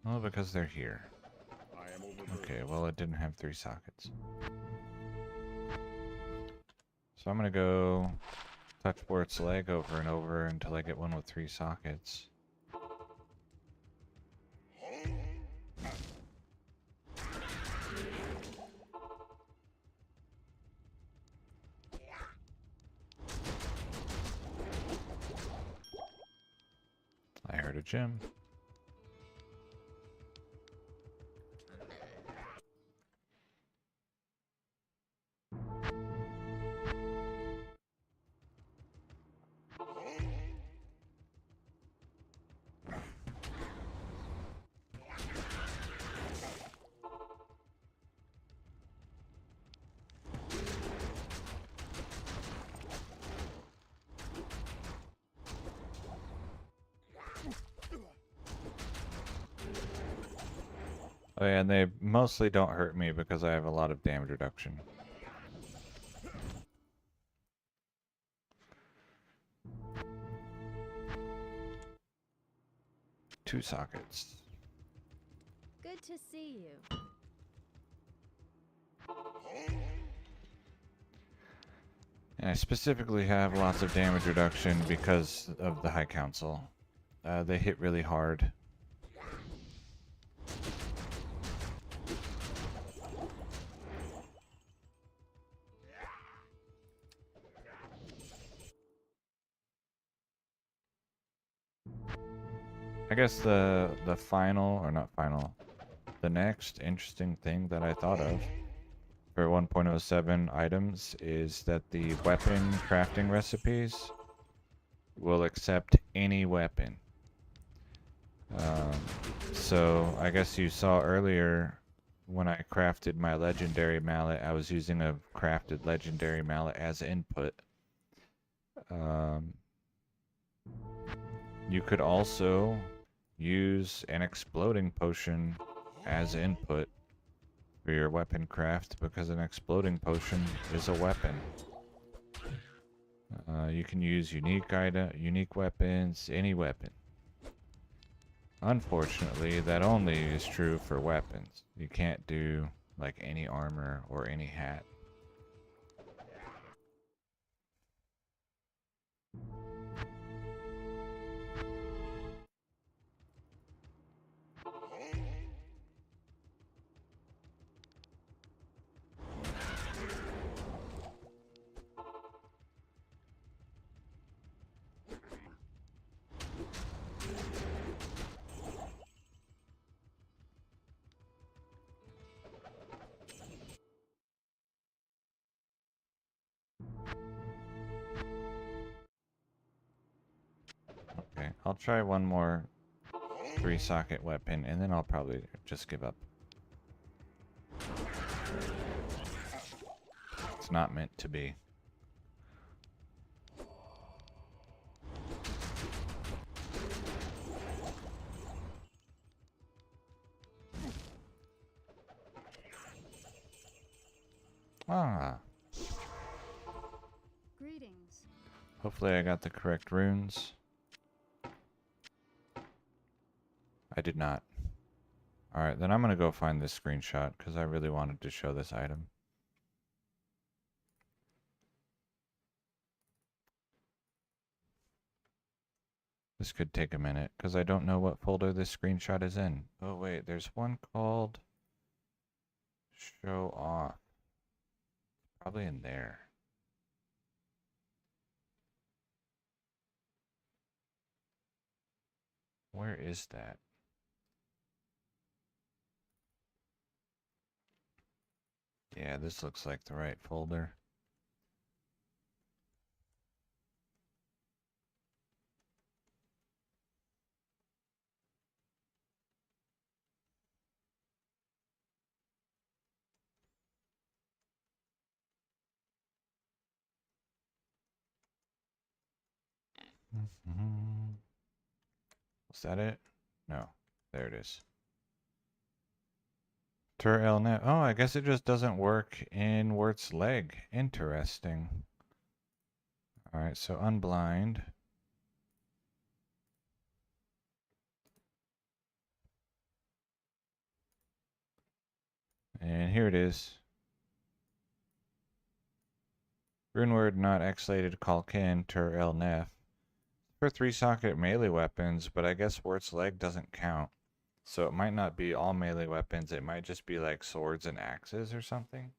Well, because they're here. Okay, well it didn't have 3 sockets. So I'm gonna go touch Bort's leg over and over until I get one with 3 sockets. I heard a gem. Oh yeah, and they mostly don't hurt me because I have a lot of damage reduction. Two sockets. Good to see you. And I specifically have lots of damage reduction because of the High Council. They hit really hard. I guess the final, or not final, the next interesting thing that I thought of for 1.07 items is that the weapon crafting recipes will accept any weapon. So I guess you saw earlier when I crafted my legendary mallet, I was using a crafted legendary mallet as input. You could also use an exploding potion as input for your weapon craft because an exploding potion is a weapon. You can use unique weapons, any weapon. Unfortunately, that only is true for weapons. You can't do like any armor or any hat. Okay, I'll try one more 3-socket weapon and then I'll probably just give up. It's not meant to be. Ah. Greetings. Hopefully I got the correct runes. I did not. Alright, then I'm gonna go find this screenshot because I really wanted to show this item. This could take a minute because I don't know what folder this screenshot is in. Oh wait, there's one called Show Off. Probably in there. Where is that? Yeah, this looks like the right folder. Was that it? No. There it is. Tur-El-Net. Oh, I guess it just doesn't work in Wirt's leg. Interesting. Alright, so unblind. And here it is. Runeword not X-lated Kalkin Tur-El-Nef. For 3-socket melee weapons, but I guess Wirt's leg doesn't count. So it might not be all melee weapons, it might just be like swords and axes or something.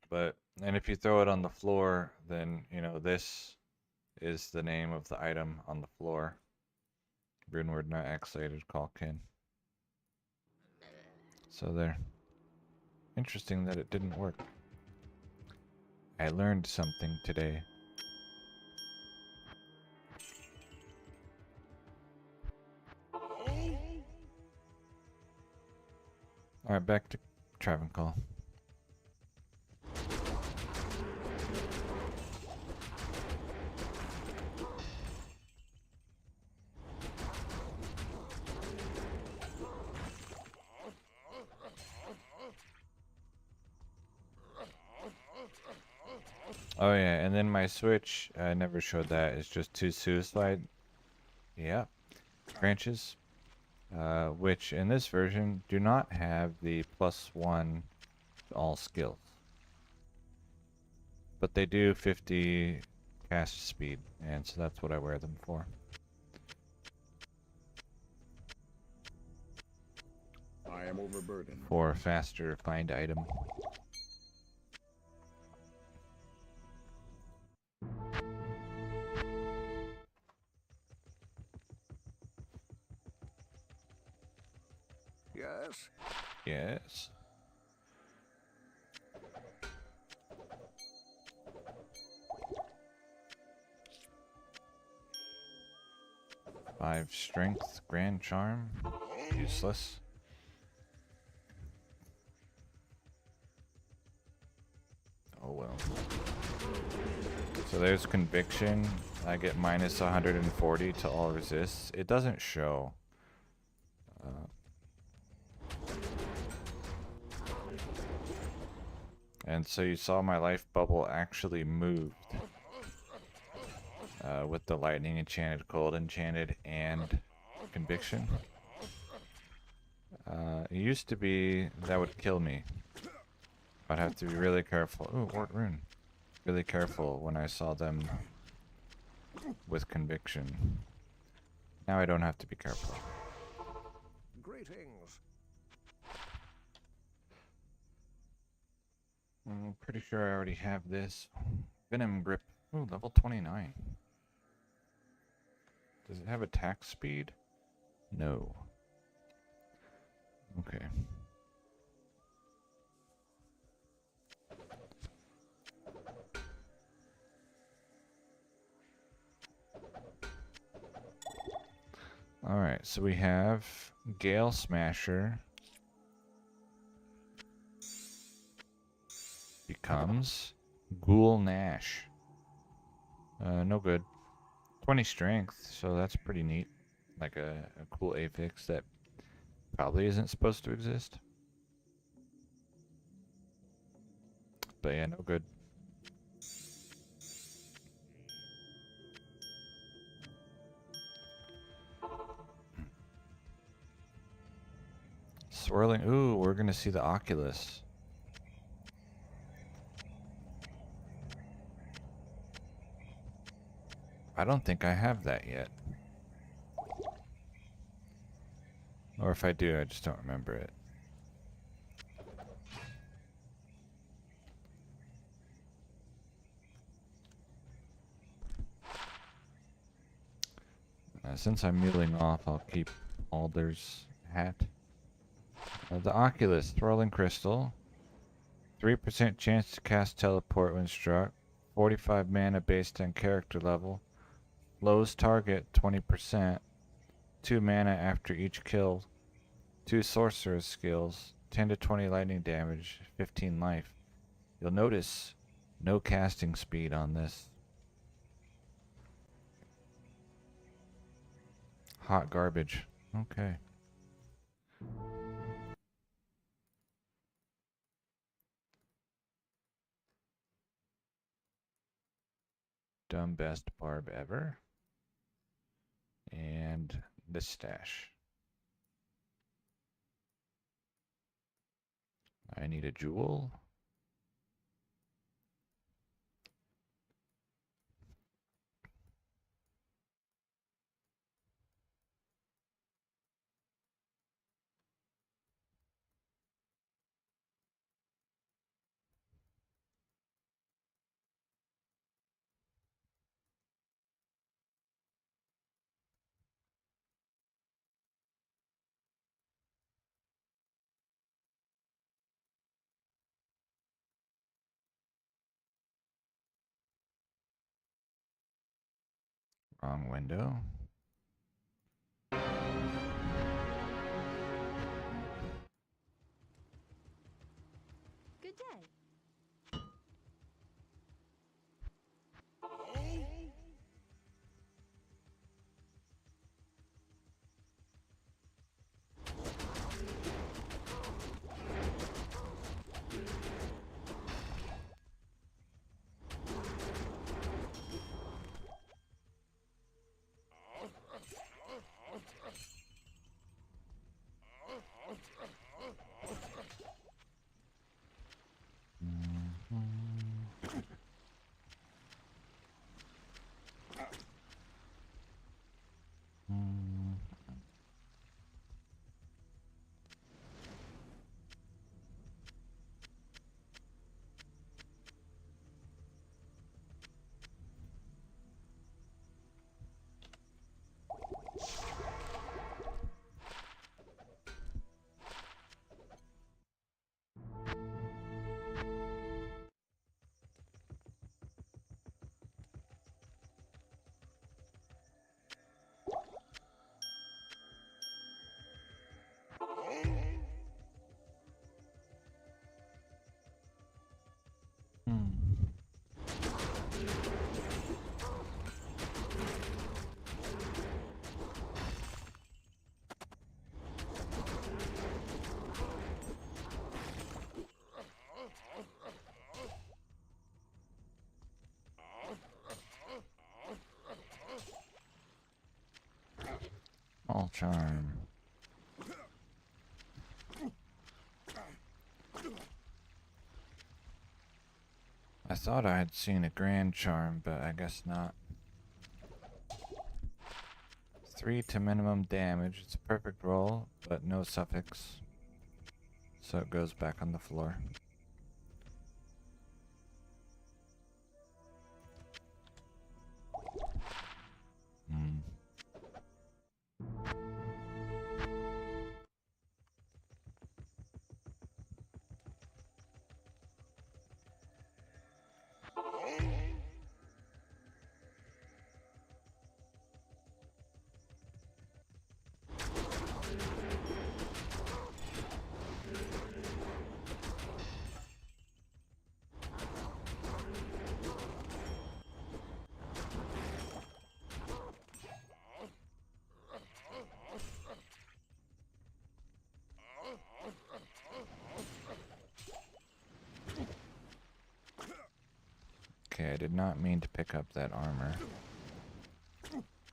But, and if you throw it on the floor, then, you know, this is the name of the item on the floor. Runeword not X-lated Kalkin. So there. Interesting that it didn't work. I learned something today. Alright, back to Travancore. Oh yeah, and then my switch, I never showed that, it's just 2 suicide. Yeah. Branches. which in this version do not have the +1 to all skills. But they do 50 cast speed, and so that's what I wear them for. I am overburdened. For faster find item. Yes? Yes. Five strength, grand charm, useless. Oh well. So there's conviction. I get minus 140 to all resists. It doesn't show. And so you saw my life bubble actually moved. With the lightning enchanted, cold enchanted, and conviction. It used to be that would kill me. I'd have to be really careful. Ooh, Wart Rune. Really careful when I saw them with conviction. Now I don't have to be careful. Greetings. I'm pretty sure I already have this. Venom Grip. Ooh, level 29. Does it have attack speed? No. Okay. Alright, so we have Gale Smasher becomes Ghoul Nash. No good. 20 strength, so that's pretty neat. Like a cool affix that probably isn't supposed to exist. But yeah, no good. Swirling. Ooh, we're gonna see the Oculus. I don't think I have that yet. Or if I do, I just don't remember it. Since I'm mealing off, I'll keep Alder's hat. The Oculus, Swirling Crystal. 3% chance to cast Teleport when struck. 45 mana based on character level. Lows target 20%. 2 mana after each kill. 2 sorcerer's skills. 10 to 20 lightning damage. 15 life. You'll notice no casting speed on this. Hot garbage. Okay. Dumb best barb ever. And the stash. I need a jewel. Wrong window. Good day. charm. I thought I had seen a grand charm, but I guess not. 3 to minimum damage. It's a perfect roll, but no suffix. So it goes back on the floor. Hmm. Okay, I did not mean to pick up that armor.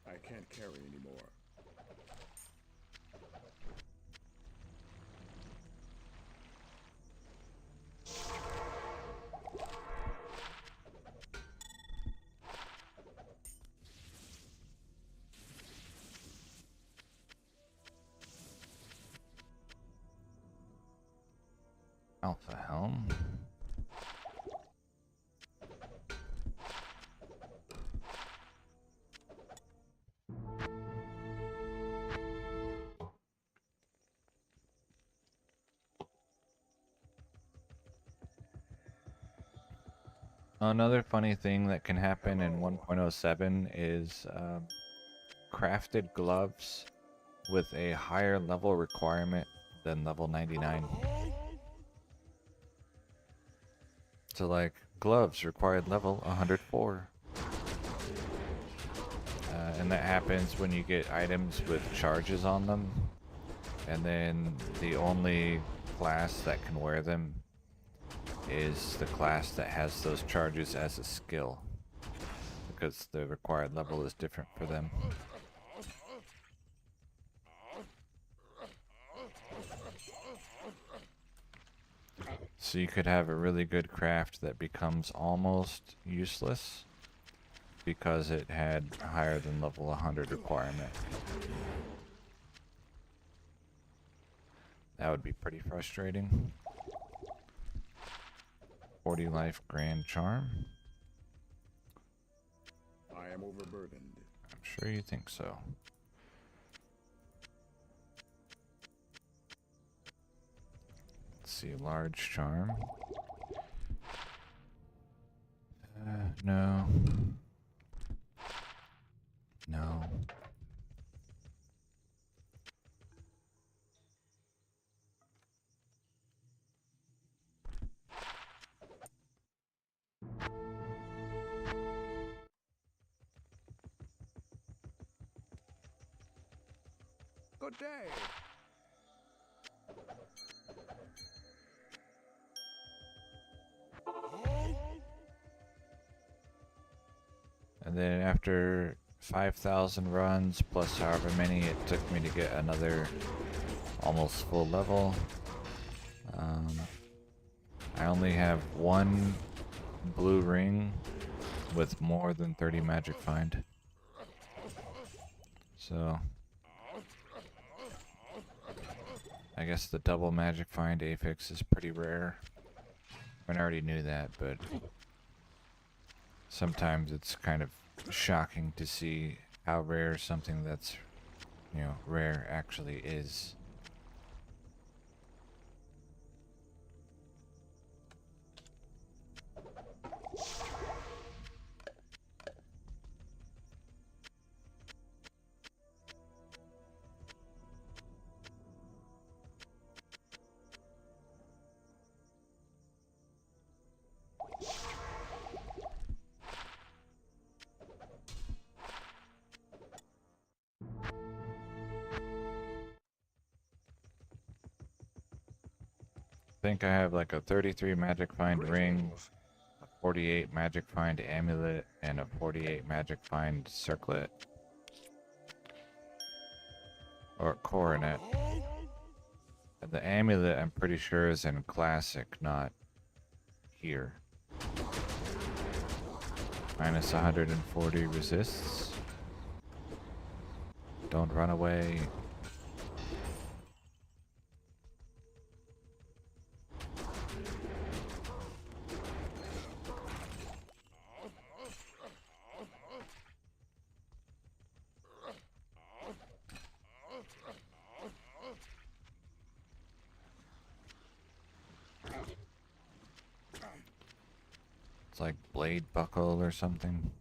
I can't carry anymore. Alpha helm. Another funny thing that can happen in 1.07 is crafted gloves with a higher level requirement than level 99. So like gloves required level 104. And that happens when you get items with charges on them, and then the only class that can wear them is the class that has those charges as a skill, because the required level is different for them. So you could have a really good craft that becomes almost useless because it had higher than level 100 requirement. That would be pretty frustrating. 40 life grand charm. I am overburdened. I'm sure you think so. Let's see, large charm. No. No. Good day. And then after 5,000 runs plus however many it took me to get another almost full level, I only have one blue ring with more than 30 magic find. So I guess the double magic find affix is pretty rare. I already knew that, but sometimes it's kind of shocking to see how rare something that's, you know, rare actually is. I think I have like a 33 magic find ring, a 48 magic find amulet, and a 48 magic find circlet. Or coronet. The amulet, I'm pretty sure, is in classic, not here. Minus 140 resists. Don't run away. It's like blade buckle or something.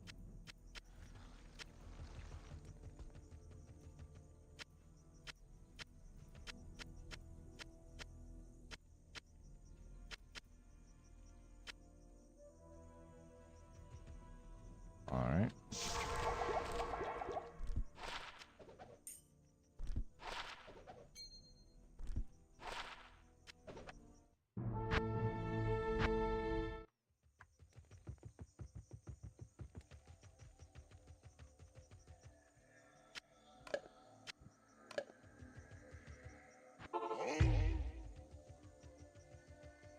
All right.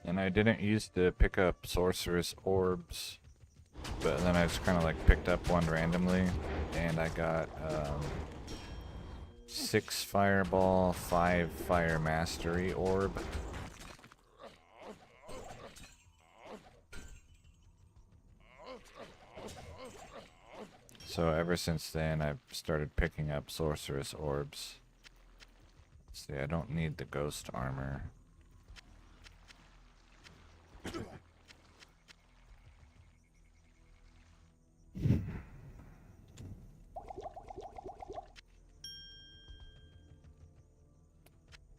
And I didn't used to pick up sorceress orbs, but then I just kind of like picked up one randomly, and I got 6 fireball, 5 fire mastery orb. So ever since then, I've started picking up sorceress orbs. See, I don't need the ghost armor.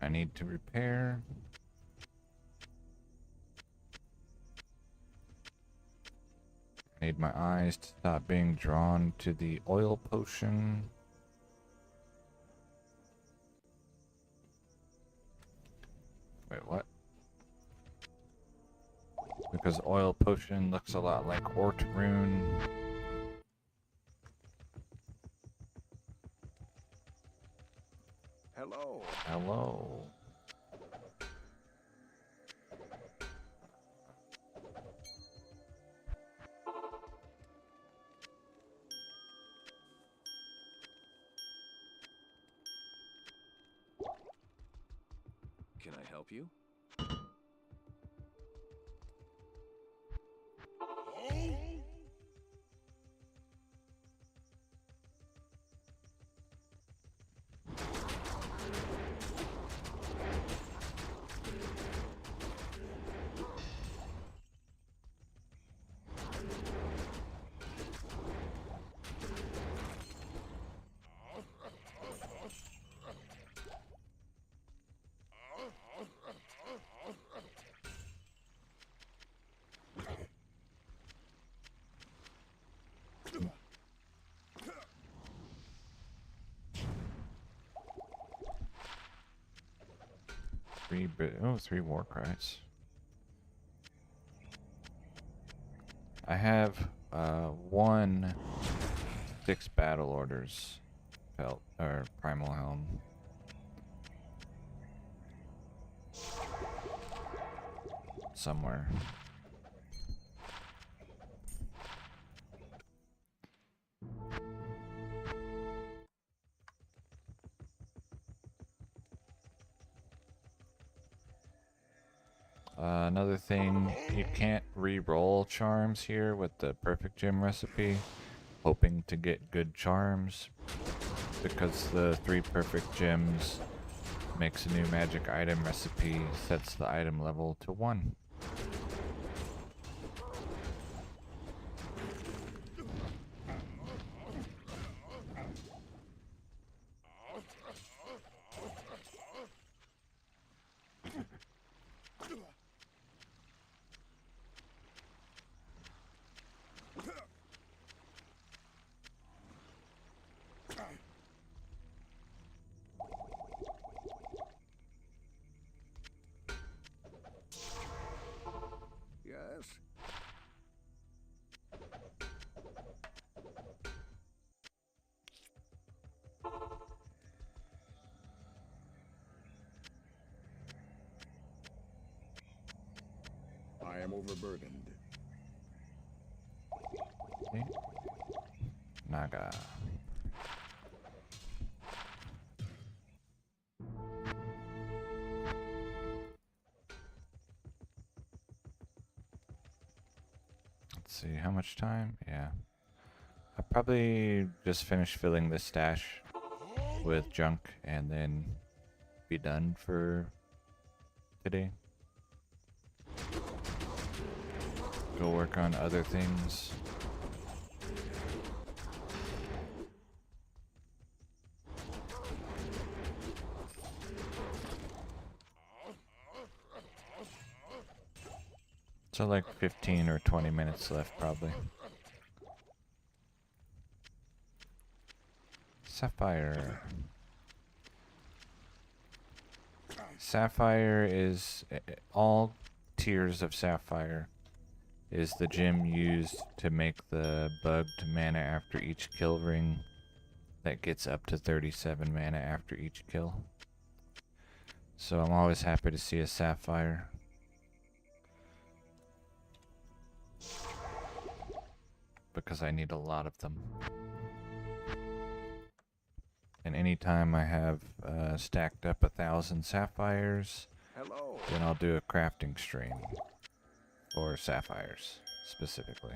I need to repair. I need my eyes to stop being drawn to the oil potion. Wait, what? Because oil potion looks a lot like Ort rune. Hello. Hello. Can I help you? Three war cries. I have 6 battle orders belt or primal helm. Somewhere. Another thing, you can't re-roll charms here with the perfect gem recipe, hoping to get good charms, because the 3 perfect gems makes a new magic item recipe, sets the item level to 1. am overburdened. Okay. Naga. Let's see, how much time? Yeah. I'll probably just finish filling this stash with junk and then be done for today. Go work on other things. So like 15 or 20 minutes left probably. Sapphire. Sapphire is all tiers of Sapphire is the gem used to make the bugged mana after each kill ring that gets up to 37 mana after each kill. So I'm always happy to see a Sapphire. Because I need a lot of them. And anytime I have stacked up 1,000 sapphires, Hello. then I'll do a crafting stream. For sapphires, specifically.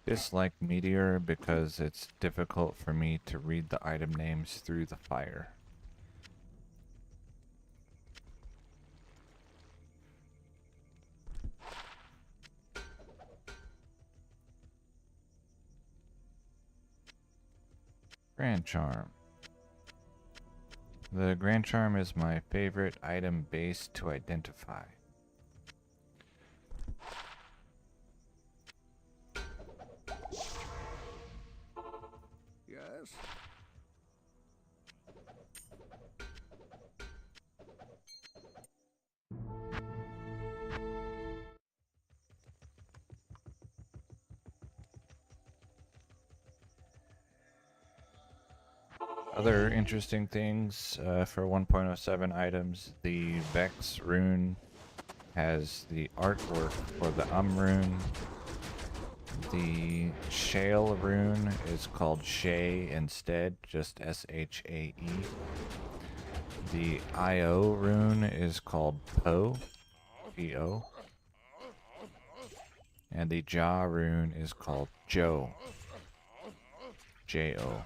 Dislike Meteor because it's difficult for me to read the item names through the fire. Grand Charm. The Grand Charm is my favorite item base to identify. Yes. Other interesting things for 1.07 items, the Vex rune has the artwork for the rune. The Shale rune is called Shay instead, just S-H-A-E. The IO rune is called Po, P-O. And the Ja rune is called Jo, J-O.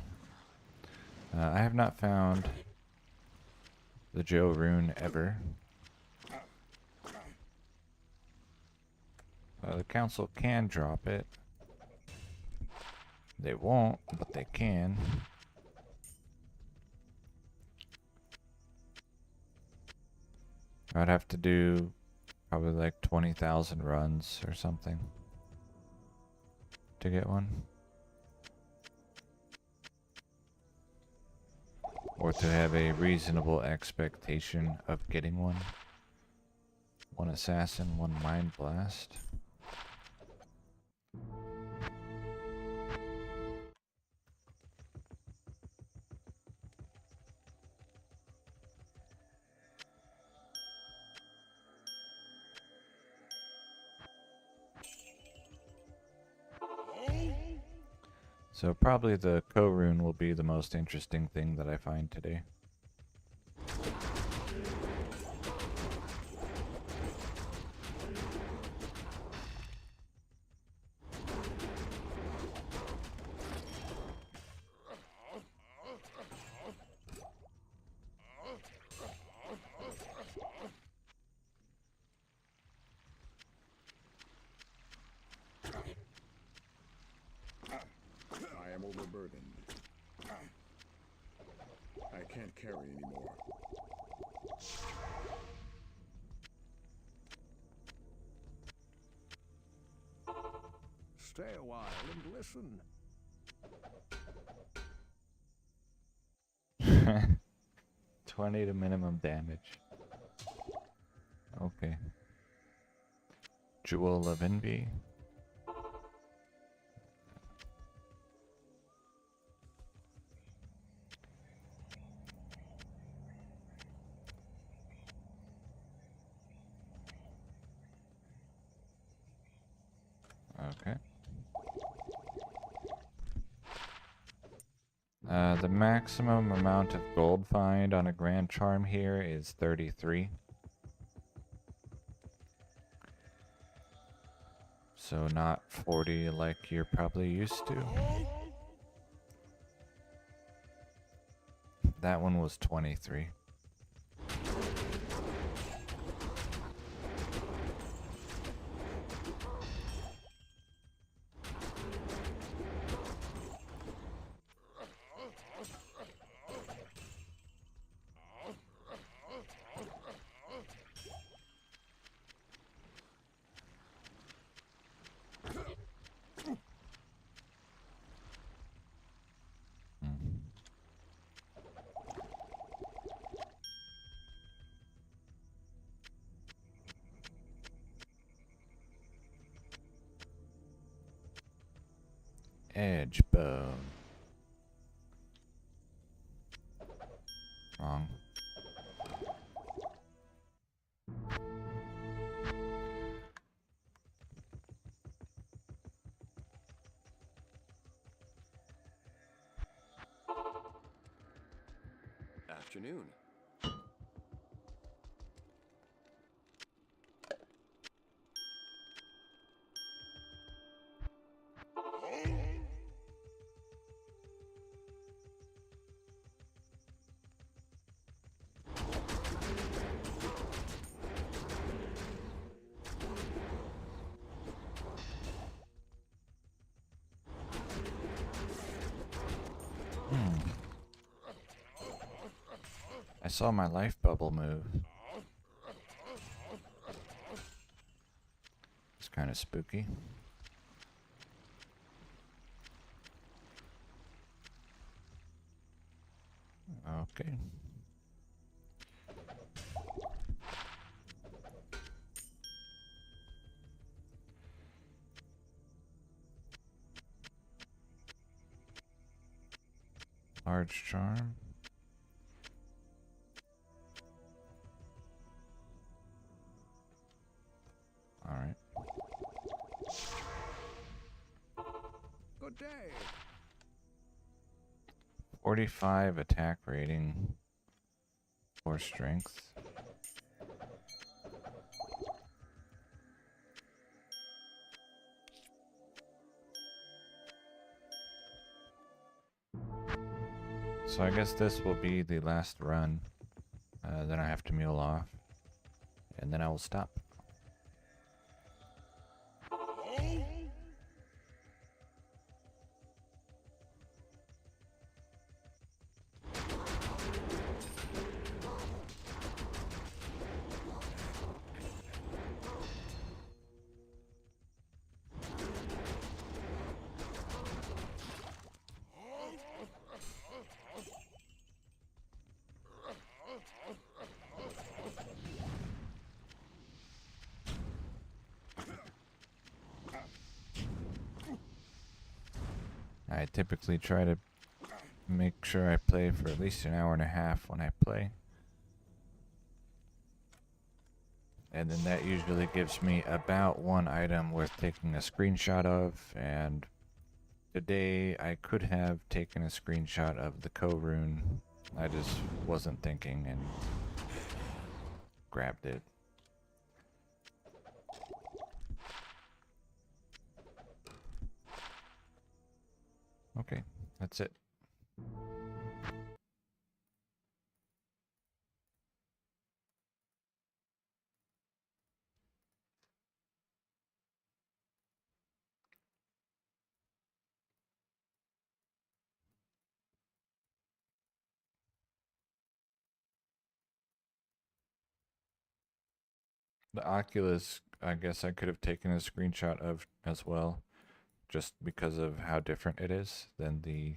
I have not found the Jo rune ever. The council can drop it. They won't, but they can. I'd have to do probably like 20,000 runs or something to get one. Or to have a reasonable expectation of getting one. One assassin, one mind blast. So probably the Ko-rune will be the most interesting thing that I find today. I am overburdened. I can't carry anymore. Stay a while and listen. 20 to minimum damage. Okay. Jewel of Envy. Okay. The maximum amount of gold find on a grand charm here is 33. So not 40 like you're probably used to. That one was 23. Edge bone. Wrong. Afternoon. I saw my life bubble move. It's kind of spooky. Okay. Large charm. All right. Good day. 45 attack rating. 4 strength. So I guess this will be the last run. Then I have to mule off. And then I will stop. I typically try to make sure I play for at least an hour and a half when I play. And then that usually gives me about one item worth taking a screenshot of, and today I could have taken a screenshot of the Ko-Rune. I just wasn't thinking and grabbed it. Okay, that's it. The Oculus, I guess I could have taken a screenshot of as well, just because of how different it is than the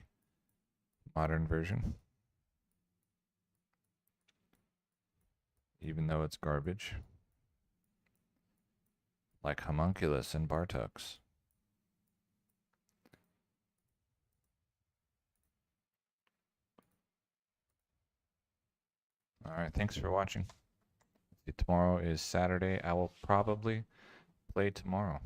modern version. Even though it's garbage. Like Homunculus and Bartux. Alright, thanks for watching. See, tomorrow is Saturday. I will probably play tomorrow.